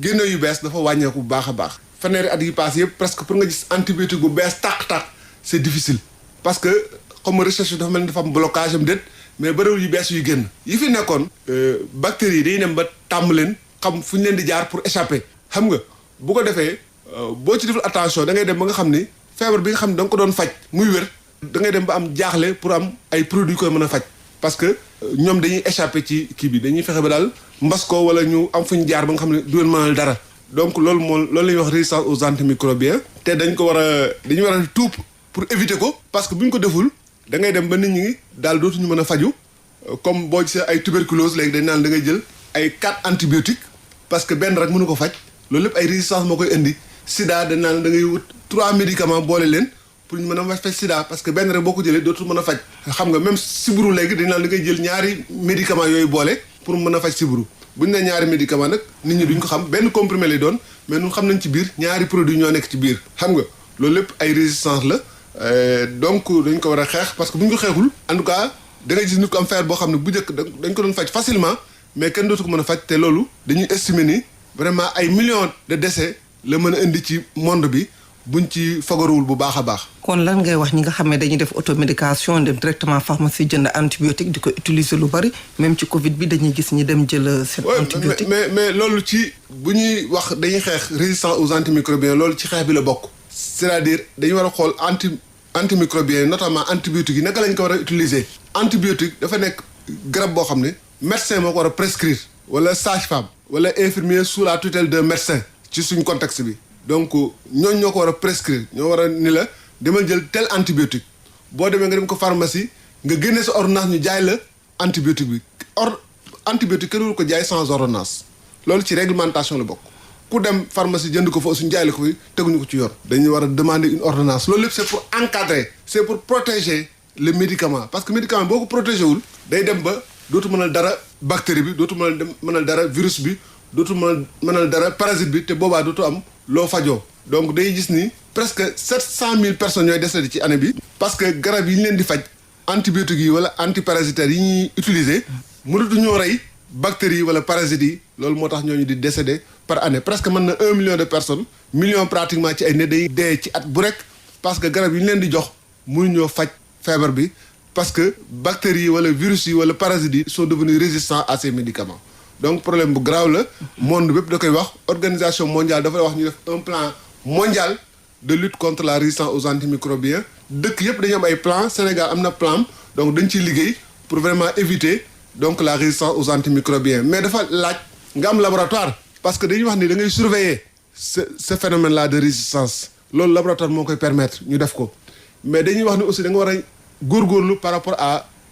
génne yu bees dafa wàññeeku bu baax a baax fanweeri at yi passé yëpp presque pour nga gis antibiotique bu bees tàq c'est difficile parce que xam nga recherche dafa mel ni dafa am blocage am déet mais bëriwul yu bees yu génn yi fi nekkoon bactéries yi dañuy dem ba tàmm leen xam fu ñu leen di jaar pour échapper xam nga bu ko defee boo ci deful attention da ngay dem ba nga xam ni feebar bi nga xam ne da nga ko doon faj muy wér da ngay dem ba am jaaxle pour am ay produits koy mën a faj parce que ñoom dañuy échapper ci kii bi dañuy fexe ba daal mbas ko wala ñu am fu ñu jaar ba nga xam ne du leen mënal dara donc loolu la ñuy wax résistance aux antimicrobiens te dañu war a tout pour éviter ko parce que bu ñu ko deful da ngay dem ba nit ñi daal dootuñu mën a faju comme boo gisee ay tuberculose léegi dañ naan da ngay jël ay 4 antibiotiques parce que benn rek mënu ko faj loolu lépp ay résistance moo koy indi sida dañ naan da ngay wut 3 médicaments boole leen pour ñu mën a faj sida parce que benn rek boo ko jëlee dootul mën a faj xam nga même sibiru léegi dañ naan da ngay jël ñaari médicaments yooyu boole pour mën a faj sibiru bu ñu nee ñaari médicament nag nit ñi duñ ko xam benn comprimé lay doon mais ñun xam nañ ci biir ñaari produit ñoo nekk ci biir xam nga loolu lépp ay résistance la donc dañ ko war a xeex parce que bu ñu ko xeexul en tout cas da ngay gis nit ko am feebar boo xam ne bu njëkk dañ ko doon faj facilement mais kenn dootu ko mën a faj te loolu dañuy estimer ni vraiment ay millions de décès la mën a indi ci monde bi buñ ci fagaruwul bu baax a baax. kon lan ngay wax ñi nga xam ne dañuy def automédication dem directement pharmacie jënd antibiotique di ko utiliser lu bari même ci Covid bi dañuy gis ñi dem jël seen antibiotique. mais loolu ci bu ñuy wax dañuy xeex résistance aux antimicrobiens loolu ci xeex bi la bokk. c'est-à-dire dañu war a xool antimicrobiens notamment antibiotiques yi naka lañ ko war a utiliser. antibiotique dafa nekk garab boo xam ne médecin moo ko war a prescrire. wala sage-femme. wala infirmier sous la tutelle d'un médecin. ci suñ contexte bi. donc ñooñu ñoo ko war a prescrire ñoo war a ni la demal jël tel antibiotique boo demee nga dem ko pharmacie nga génne sa ordonnance ñu jaay la antibiotique bi antibiotique kenn du ko jaay sans ordonnance loolu ci réglementation la bokk ku dem pharmacie jënd ko fa aussi jaay la ko fi teguñu ko ci yoon. dañuy war a demander une ordonnance loolu lépp c'est pour encadrer c'est pour protéger le médicament parce que médicament boo ko protégé wul day dem ba dootu mënal dara bactérie bi dootu mënal dara virus bi dootu mënal dara parasite bi te boobaa dootu am loo fajoo donc day gis ni presque 700 000 personnes ñooy décédé ci année bi. parce que garab yi ñu leen di faj antibiotiques yi wala antiparasitaires yi ñuy utiliser mënatu ñoo rey bactéries yi wala parasites yi loolu moo tax ñooñu di décédé par année presque mën na 1 million de personnes million pratiquement ci ay nit day dee ci at bu rek parce que garab yi ñu leen di jox mënuñoo faj feebar bi parce que bactéries yi wala virus yi wala parasites yi sont devenus résistants à ces médicaments donc problème bu grave la monde bépp da koy wax organisation mondiale dafay wax ñu def un plan mondial de lutte contre la résistance aux antimicrobiens dëkk yëpp dañu am ay plan Sénégal am na plan donc dañ ciy liggéey pour vraiment éviter donc la résistance aux antimicrobiens mais dafa laaj nga am laboratoire parce que dañuy wax ni da ngay surveiller ce phénomène là de résistance loolu laboratoire moo koy permettre ñu def ko mais dañuy wax ni aussi da nga war a góorgóorlu par rapport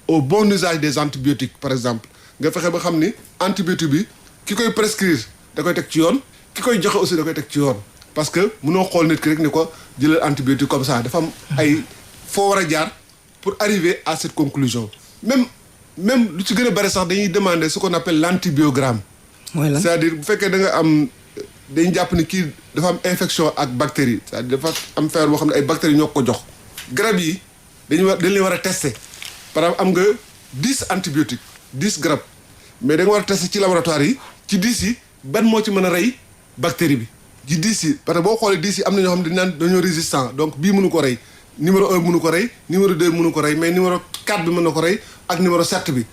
au bon usage des antibiotiques par exemple nga fexe ba xam ni antibiotique bi ki koy prescrire da koy teg ci yoon ki koy joxe aussi da koy teg ci yoon parce que mënoo xool nit ki rek ni ko jëlal antibiotique comme ça dafa am ay foo war a jaar pour arriver à cette conclusion même lu ci gën a bari sax dañuy demander ce qu'on appelle l'antibiogramme c'est-à-dire bu fekkee da nga am dañu jàpp ni kii dafa am infection ak bactérie c'est-à-dire dafa am feebar boo xam ne ay bactéries ñoo ko jox garab yi dañ leen war a tester par exemple am nga 10 antibiotiques 10 garab mais da nga war a tester ci laboratoire yi ci 10 yi ban moo ci mën a rey bactérie bi ci 10 yi parce que boo xoolee 10 yi am na ñoo xam ne naan dañoo résistant donc bii mënu ko rey numéro 1 mënu ko rey numéro 2 mënu ko rey mais numéro 4 bi mën na ko rey ak numéro 7 bi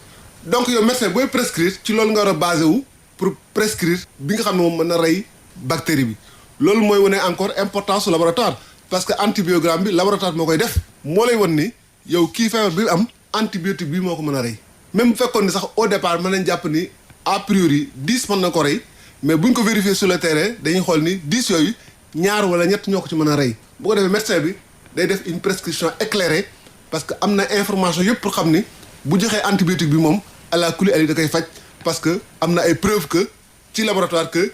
donc yow médecin booy prescrire ci loolu nga war a basé wu pour prescrire bi nga xam ne moom mën na rey bactérie bi loolu mooy wane encore importance su laboratoire parce que antibiogramme bi laboratoire moo koy def moo lay wan ni yow kii feebar bi am antibiotique bi moo ko mën a rey même bu fekkoon ni sax au départ mën nañ jàpp ni a priori 10 mën na ko rey mais buñ ko vérifier sur le terrain dañuy xool ni 10 yooyu ñaar wala ñett ñoo ko ci mën a rey bu ko defee médecin bi day def une prescription éclairée parce que am na information yëpp pour xam ni bu joxee antibiotique bi moom à la kuli ali da koy faj parce que am na ay preuves que ci laboratoire que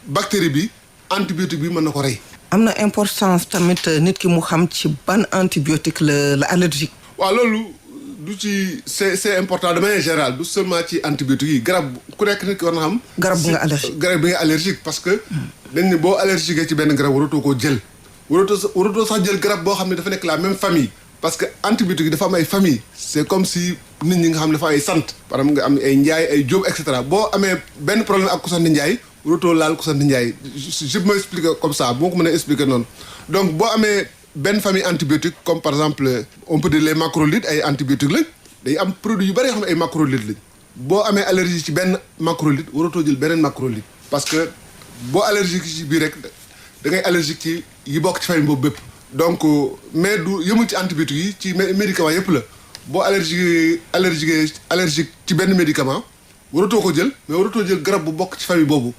bactérie bi antibiotique bi mën na ko rey. am na importance tamit nit ki mu xam ci ban antibiotique la allergique. waaw loolu du ci c'est important de manière générale du seulement ci antibiotique yi garab ku nekk nit ki war na xam. garab bi nga allergique garab bi nga allergique parce que dañ ne boo allergique ci benn garab waratoo koo jël. waratoo sax jël garab boo xam ne dafa nekk la même famille. parce que antibiotique yi dafa am ay famille c'est comme si nit ñi nga xam ne dafa ay sant. par exemple nga am ay Njaay ay Jóob et cetera boo amee benn problème ak ku sant Njaay waratoo laal ku sant Njaay je me explique comme ça boo ko mënee expliquer noonu donc boo amee benn famille antibiotique comme par exemple on peut dire les macrolides ay antibiotiques lañ day am produit yu bari yoo xam ne ay macrolides lañ boo amee allergie ci benn macrolide waratoo jël beneen macrolide parce que boo allergique ci bii rek da ngay allergique ci yi bokk ci famille boobu bépp donc mais du yëmul ci antibiotiques yi ci médicament yëpp la boo allergique ci benn médicament waratoo ko jël mais waratoo jël garab bu bokk ci famille boobu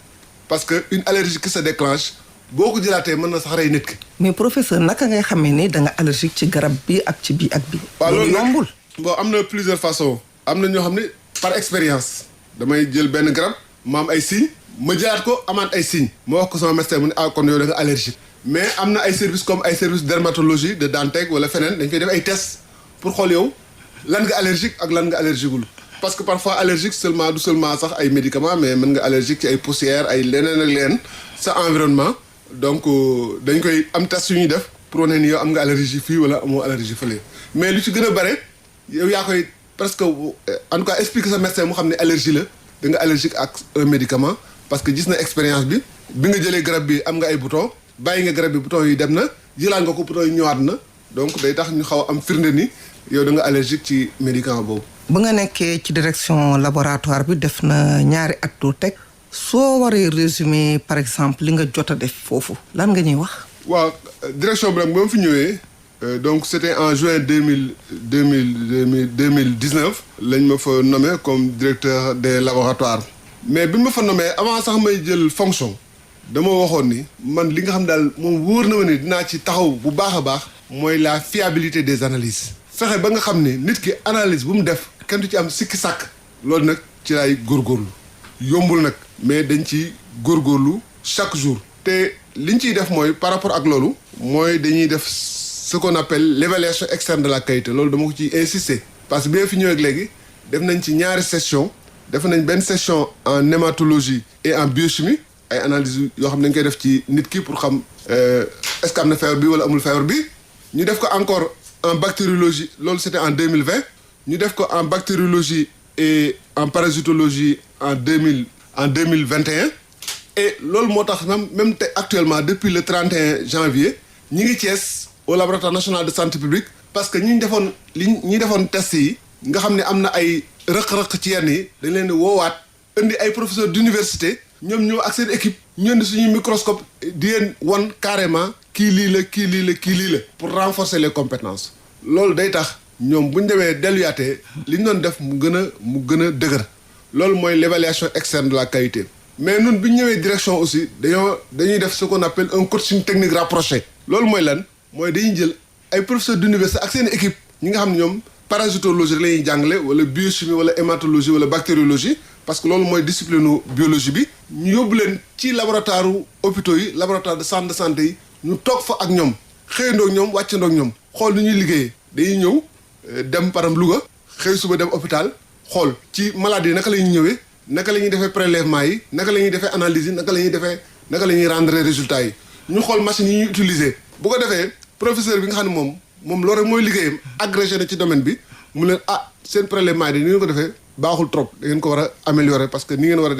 parce que une allergie qui se déclenche boo ko jëlaatee mën na sax rey nit ki. mais professeur naka ngay xamee ni da nga allergique ci garab bi ak ci bii ak bii. waaw loolu yombul. bon am na plusieurs façons am na ñoo xam ne par expérience damay jël benn garab ma am ay signes ma jëlaat ko amaat ay signes ma wax ko sama médecin mu ne ah kon yow da nga allergique. mais am na ay services comme ay services dermatologie de Dantec wala feneen dañ koy def ay tests pour xool yow lan nga allergique ak lan nga allergiqueul parce que parfois allergique du seulement sax ay médicaments mais mën nga allergique ci ay poussières ay leneen ak leneen sa environnement donc dañ koy am test yu ñuy def pour wane ni yow am nga allergie fii wala amoo allergie fële mais lu ci gën a bare yow yaa koy presque en tout cas expliquer sa médecin mu xam ne allergie la da nga allergique ak un médicament parce que gis na expérience bi nga jëlee garab bi am nga ay boutons bàyyi nga garab bi bouton yi dem na jëlaat nga ko bouton yi ñëwaat na donc day tax ñu xaw a am firnde ni yow da nga allergique ci médicament boobu. ba nga nekkee ci direction laboratoire bi def na ñaari at lu teg soo waree résumer par exemple li nga jot a def foofu lan nga ñuy wax. waaw direction bi nag ba ma fi ñëwee donc c'était en juin 2019 lañ ma fa nommé comme directeur des laboratoires mais bi ma fa nommé avant sax may jël fonction. dama waxoon ni man li nga xam daal moom wóor na ma ni dinaa ci taxaw bu baax a baax mooy la fiabilité des analyses fexe ba nga xam ne nit ki analyse bu mu def kenn du ci am sikki sàkk loolu nag ci laay góorgóorlu yombul nag mais dañ ci góorgóorlu chaque jour. te liñ ciy def mooy par rapport ak loolu mooy dañuy def ce qu'on appelle l'évaluation externe de la qualité loolu dama ko ciy insister parce que bi nga fi ñëwee ak léegi def nañ ci ñaari session def nañ benn session en hématologie et en biochimie ay analyses yoo xam ne dañ koy def ci nit ki pour xam est-ce que am na feebar bi wala amul feebar bi ñu def ko encore en bactériologie loolu c'était en 2020 ñu def ko en bactériologie et en parasitologie en 2021 et loolu moo tax même te actuellement depuis le 31 janvier ñi ngi Thiès au laboratoire national de santé publique parce que ñi defoon test yi nga xam ne am na ay rëq-rëq ci yenn yi dañ leen di woowaat indi ay professeurs d'université ñoom ñëw ak seen équipe ñu indi suñuy microscope di leen wan carrément kii lii la pour renforcer les compétences loolu day tax ñoom bu ñu demee delluyaatee li ñu doon def mu gën a dëgër loolu mooy l'évaluation externe de la qualité mais ñun bi ñu ñëwee direction aussi dañuy def ce qu'on appelle un coaching technique rapproché loolu mooy lan mooy dañuy jël ay professeurs d'université ak seen équipe ñi nga xam ne ñoom parasitologie la ñuy jàngale wala biochimie wala hématologie wala bactériologie parce que loolu mooy discipline biologie bi ñu yóbbu leen ci laboratoire hôpitaux yi laboratoire de centre de santé yi ñu toog fa ak ñoom xëyandoo ak ñoom wàccandoo ak ñoom xool ni ñuy liggéeyee dañuy ñëw dem param Louga xëy suba dem hôpital xool ci maladie yi naka la ñuy ñëwee naka la ñuy defee prélèvement yi naka la ñuy defee analyse yi naka la ñuy rendre résultats yi ñu xool machines yi ñuy utiliser bu ko defee professeur bi nga xam ne moom loolu rek mooy liggéeyam agrégé na ci domaine bi mu leen seen prélèvement yi ni ngeen ko defee baaxul trop da ngeen ko war a améliorer parce que ni ngeen war a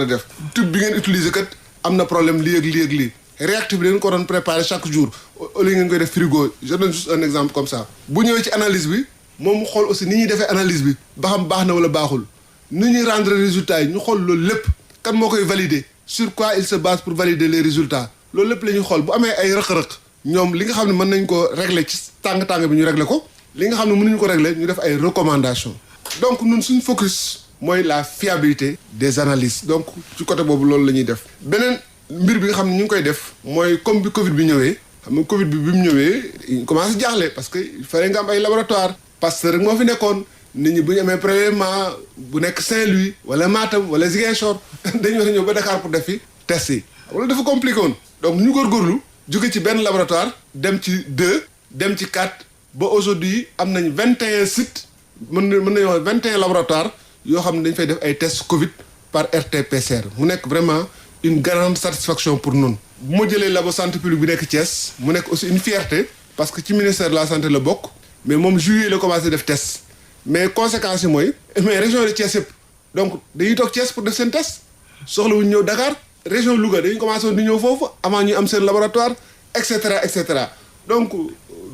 def tube bi ngeen utiliser kat am na problème lii ak lii réactif bi da ngeen ko doon préparer chaque jour au lieu ngeen koy def frigo je donne juste un exemple comme ça bu ñëwee ci analyse bi moom mu xool aussi ni ñuy defee analyse bi ba xam baax na wala baaxul ni ñuy rendre résultats yi ñu xool loolu lépp kan moo koy valider sur quoi il se base pour valider les résultats loolu lépp la ñuy xool bu amee ay rëq-rëq ñoom li nga xam ne mën nañ ko régler ci tàng-tàng bi ñu régler ko li nga xam ne mënuñu ko régler ñu def ay recommandations donc ñun suñu focus mooy la fiabilité des analyses donc ci côté boobu loolu la ñuy def beneen mbir bi nga xam ne ñu ngi koy def mooy comme bi Covid bi ñëwee xam nga Covid bi mu ñëwee ñu commencé jaaxle parce que il fallait nga am ay laboratoire parce que rek moo fi nekkoon nit ñi bu ñu amee prélèvement bu nekk Saint-Louis wala Matam wala Ziguinchor dañu war a ñëw ba Dakar pour def fi test yi wala dafa compliqué woon donc ñu góorgóorlu jóge ci benn laboratoire dem ci 2 dem ci 4 ba aujourd'hui am nañ 21 sites mën nañu wax 21 laboratoires yoo xam ne dañ fay def ay tests Covid par RT-PCR mu nekk vraiment une grande satisfaction pour nous. bu ma jëlee labo santé publique bi nekk Thiès mu nekk aussi une fierté parce que ci ministère de la santé la bokk mais moom juillet la commencé def test mais conséquences yi mooy mais région de Thiès yëpp donc dañuy toog Thiès pour def seen test soxlawuñu ñëw Dakar région Louga dañuy commencé woon di ñëw foofu avant ñuy am seen laboratoire et cetera donc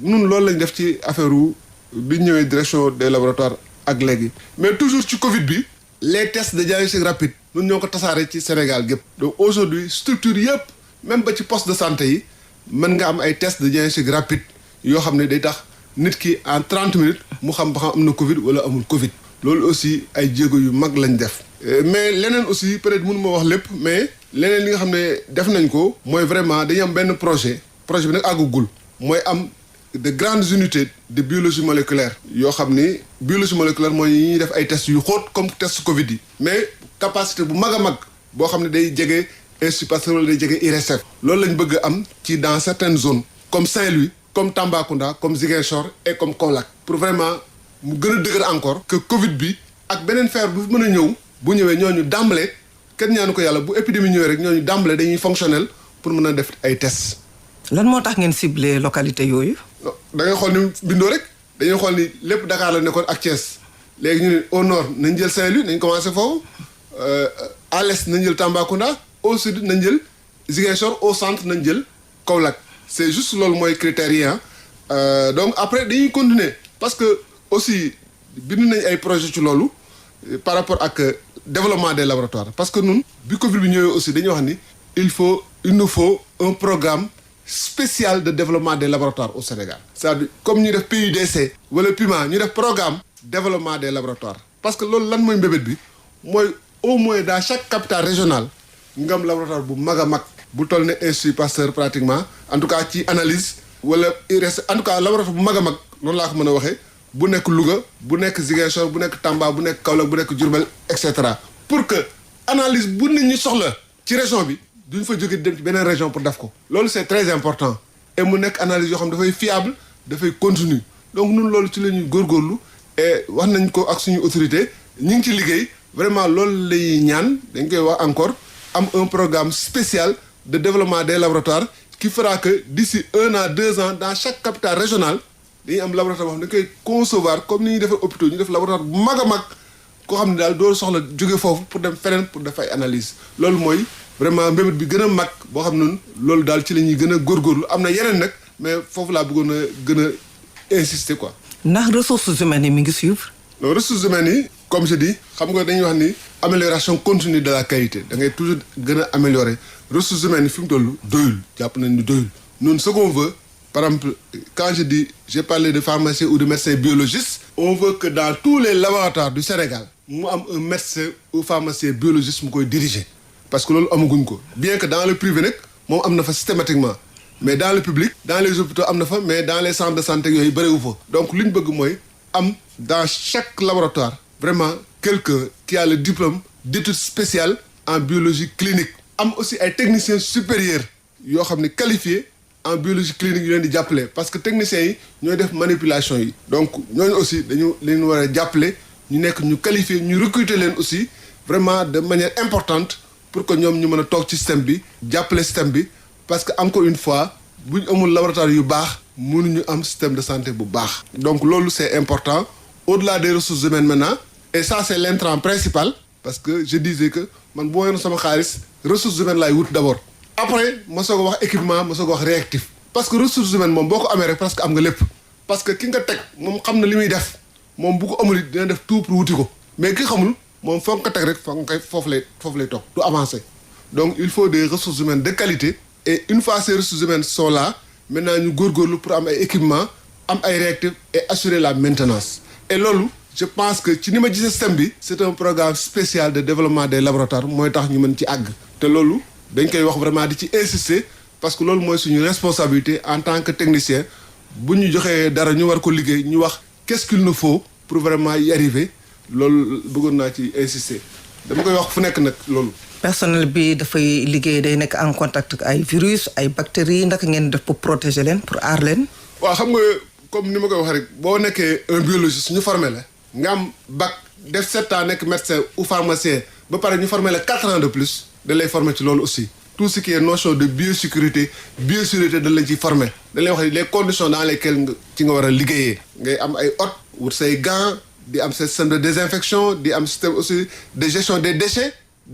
ñun loolu lañ def ci affaire bi ñëwee direction des laboratoires ak léegi mais toujours ci Covid bi les tests de diagnostic rapide ñun ñoo ko tasaare ci Sénégal gépp donc aujourd'hui structure yëpp même ba ci poste de santé yi mën nga am ay tests de diagnostic rapide yoo xam ne day tax nit ki en 30 minutes mu xam ba xam am na Covid wala amul Covid loolu aussi ay jéego yu mag lañ def mais leneen aussi peut-être mënu ma wax lépp mais leneen li nga xam ne def nañ ko mooy vraiment dañu am benn projet bi nag àggugul mooy am de grandes unités de biologie moléculaire yoo xam ni biologie moléculaire mooy yi ñuy def ay tests yu xóot comme test Covid yi mais capacité bu mag a mag boo xam ne day jege Institut Pasteur wala day jege IRESSEF loolu lañ bëgg am ci dans certaines zones comme Saint-Louis comme Tambacounda comme Ziguinchor et comme Kaolack pour vraiment mu gën a dëgër encore que Covid bi ak beneen feebar bu mën a ñëw bu ñëwee ñooñu d'emblée kenn ñaanu ko yàlla bu épidémie ñëwee rek ñooñu d'emblée dañuy fonctionnel pour mën a def ay tests. lan moo tax ngeen ciblé localité yooyu. da ngay xool ni bindoo rek dañuy xool ni lépp Dakar la nekkoon ak Thiès léegi ñu ne au nord nañ jël Saint-Louis nañ commencé foofu à l'est nañ jël Tambacounda au sud nañ jël Ziguinchor au centre nañ jël Kaolack c'est juste loolu mooy critères yi donc après dañuy continuer parce que aussi bind nañ ay projet ci loolu par rapport ak développement des laboratoires parce que ñun bi Covid bi ñëwee aussi dañuy wax ni il nous faut un programme spécial de développement des laboratoires au Sénégal c'est-à-dire comme ñu def PUDC wala PUMA ñu def programme développement des laboratoires parce que loolu lan mooy mbébét bi mooy au moins dans chaque capitale régionale nga am laboratoire bu mag a mag bu toll ne Institut Pasteur pratiquement en tout cas ci analyse wala IRES en tout cas laboratoire bu mag a mag noonu laa ko mën a waxee bu nekk Louga bu nekk Ziguinchor bu nekk Tamba bu nekk Kaolack bu nekk Diourbel et cetera pour que analyse bu nit ñi soxla ci région bi duñ fa jóge dem ci beneen région pour def ko loolu c'est très important et mu nekk analyse yoo xam dafay fiable dafay continue donc ñun loolu ci la ñuy góorgóorlu et wax nañ ko ak suñu autorité ñu ngi ci liggéey vraiment loolu lay ñaan dañ koy wax encore am un programme spécial de développement des laboratoires qui fera que d'ici 1 an 2 ans dans chaque capitale régionale dañuy am laboratoire boo xam ne dañ koy concevoir comme ni ñuy defee hôpitaux ñu def laboratoire bu mag a mag koo xam ne daal doo soxla jóge foofu pour dem feneen pour def ay analyse loolu mooy vraiment mbébét bi gën a mag boo xam ne loolu daal ci la ñuy gën a góorgóorlu am na yeneen nag mais foofu laa bëggoon a gën a insister quoi. ndax ressources humaines yi mi ngi suivre. non ressources humaines yi comme je dis xam nga dañuy wax ni amélioration continue de la qualité da ngay toujours gën a améliorer ressources humaines yi fi mu toll doyul jàpp nañ ni doyul ñun ce qu'on veut par exemple quand je dis j'ai parlé de pharmacien ou de médecin biologiste on veut que dans tous les laboratoires du Sénégal mu am un médecin ou pharmacien biologiste mu koy diriger parce que loolu amaguñ ko bien que dans le privé nag moom am na fa systématiquement mais dans le public dans les hôpitaux am na fa mais dans les centres de santé yooyu bëriwu fa donc li ñu bëgg mooy am dans chaque laboratoire vraiment quelqu'un qui a le diplôme d'études spéciales en biologie clinique am aussi ay techniciens supérieurs yoo xam ne qualifiés en biologie clinique yu leen di jàppale parce que techniciens yi ñooy def manipulation yi donc ñooñu aussi dañu leen war a jàppale ñu nekk ñu qualifié ñu recruter leen aussi vraiment de manière importante pour que ñoom ñu mën a toog ci système bi jàppale système bi parce que encore une fois bu ñu amul laboratoire yu baax mënuñu am système de santé bu baax. donc loolu c'est important au-delà des ressources humaines maintenant et ça c'est l'intrant principal parce que je disais que man bu ma yoroon sama xaalis ressources humaines laay wut d'abord. après ma soog a wax équipement ma soog a wax réactif parce que ressources humaines moom boo ko amee rek presque am nga lépp parce que ki nga teg moom xam na li muy def moom bu ko amul it dina def tout pour wuti ko mais ki xamul moom foog nga teg rek foog nga koy foofu lay toog du avancer donc il faut des ressources humaines de qualité et une fois ces ressources humaines sont là maintenant ñu góorgóorlu pour am ay équipement am ay réactifs et assurer la maintenance et loolu je pense que ci ni ma gisee système bi c'est un programme spécial de développement des laboratoires mooy tax ñu mën ci àgg te loolu dañ koy wax vraiment di ci insister parce que loolu mooy suñu responsabilité en tant que technicien bu ñu joxee dara ñu war ko liggéey ñu wax qu'est-ce qu'il nous faut pour vraiment y arriver loolu bëggoon naa ci insister dama koy wax fu nekk nag loolu. personnel bi dafay liggéey day nekk en contact ak ay virus ay bactéries naka ngeen def pour protéger leen pour aar leen. waaw xam nga comme ni ma koy waxee rek boo nekkee un biologiste ñu formé la nga am bac def 7 ans nekk médecin ou pharmacien ba pare ñu formé la 4 ans de plus da lay former ci loolu aussi tout ce qui est notion de biosécurité da lañ ciy former da lay wax les conditions dans lesquelles ci nga war a liggéeyee ngay am ay hôtes wut say gants di am système de désinfection di am système aussi de gestion des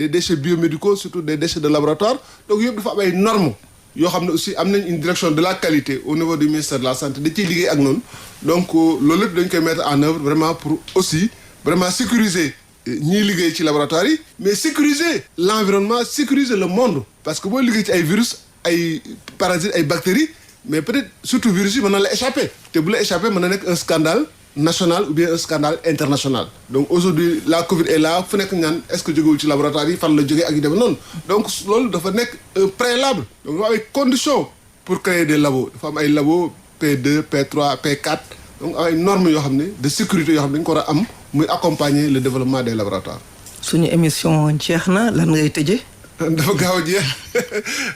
déchets biomédicaux surtout des déchets de laboratoire donc yëpp dafa am ay normes yoo xam ne aussi am nañ une direction de la qualité au niveau du ministère de la santé da ciy liggéey ak noonu donc loolu lépp dañ koy mettre en œuvre vraiment pour aussi vraiment sécuriser ñiy liggéey ci laboratoire yi mais sécuriser l'environnement sécuriser le monde parce que boo liggéey ci ay virus ay parasites ay bactéries mais peut-être surtout virus yi mën na la échapper te bu la échapper mën na nekk un scandale national ou bien un scandale international donc aujourd'hui la Covid est là fu nekk ñaan est-ce que jógewul ci laboratoire yi fan la jógee ak yu demee noonu donc loolu dafa nekk un préalable donc dafa am ay conditions pour créer des labos dafa am ay labos P2 P3 P4 donc am ay normes yoo xam ne de sécurité yoo xam ne dañu ko war a am muy accompagner le développement des laboratoires. suñu émission jeex na lan ngay tëjee. dafa gaaw a jeex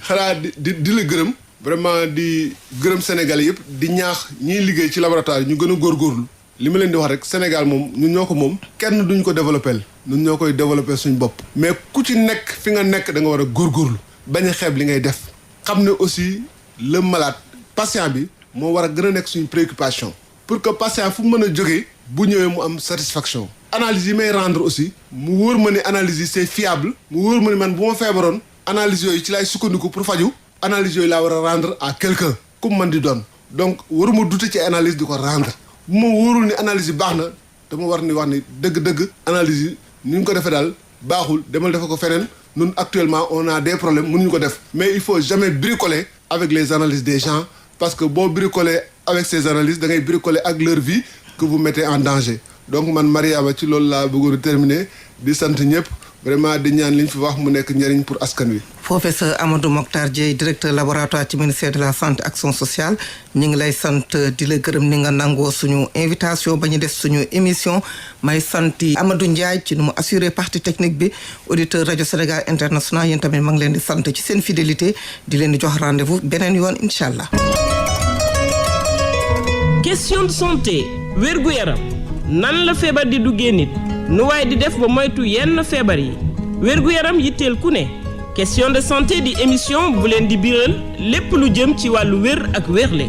xanaa di la gërëm vraiment di gërëm Sénégalais yëpp di ñaax ñiy liggéey ci laboratoire yi ñu gën a góorgóorlu li ma leen di wax rek Sénégal moom ñun ñoo ko moom kenn duñ ko développer ñun ñoo koy développer suñu bopp. mais ku ci nekk fi nga nekk da nga war a góorgóorlu bañ a xeeb li ngay def xam ne aussi le malade patient bi moo war a gën a nekk suñu préoccupation pour que patient fu mu mën a jógee bu ñëwee mu am satisfaction. analyse yi may rendre aussi mu wóor ma ne analyse yi c'est fiable mu wóor ma ne man bu ma feebaroon analyse yooyu ci laay sukkandiku pour faju analyse yooyu laa war a rendre à quelqu'un comme man di doon donc waruma douter ci analyse di ko rendre bu ma wóorul ni analyse yi baax na dama war ni wax ni dëgg-dëgg analyse yi ni ñu ko defee daal baaxul demal defe ko feneen ñun actuellement on a des problèmes mënuñu ko def mais il faut jamais bricoler avec les analyses des gens parce que boo bricoler avec ces analyses da ngay bricoler ak leur vie que vous mettez en danger donc man Mariama ci loolu laa bëggoon a terminer di sant ñëpp vraiment di ñaan li ñu fi wax mu nekk njëriñ pour askan wi. professeur Amadou Mokhtar Dieye directeur laboratoire ci ministère de la santé action sociale ñu ngi lay sant di la gërëm ni nga nangoo suñu invitation ba ñu def suñu émission may santi Amadou Ndiaye ci nu mu assuré partie technique bi auditeur rajo Sénégal international yéen tamit ma ngi leen di sant ci seen fidélité di leen di jox rendez-vous beneen yoon incha allah. question de santé wérgu yaram nan la feebar di duggee nit nu waaye di def ba moytu yenn feebar yi wérgu yaram yitteel ku ne. question de santé di émission bu leen di biral lépp lu jëm ci wàllu wér ak wérle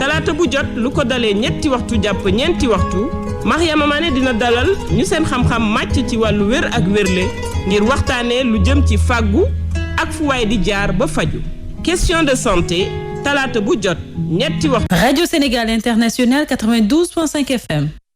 talaata bu jot lu ko dalee ñetti waxtu jàpp ñeenti waxtu Mariama Mané dina dalal ñu seen xam-xam màcc ci wàllu wér ak wérle ngir waxtaanee lu jëm ci fàggu ak fu waay di jaar ba faju question de santé talaata bu jot ñetti waxtu. Radio Sénégal International 92.5 FM.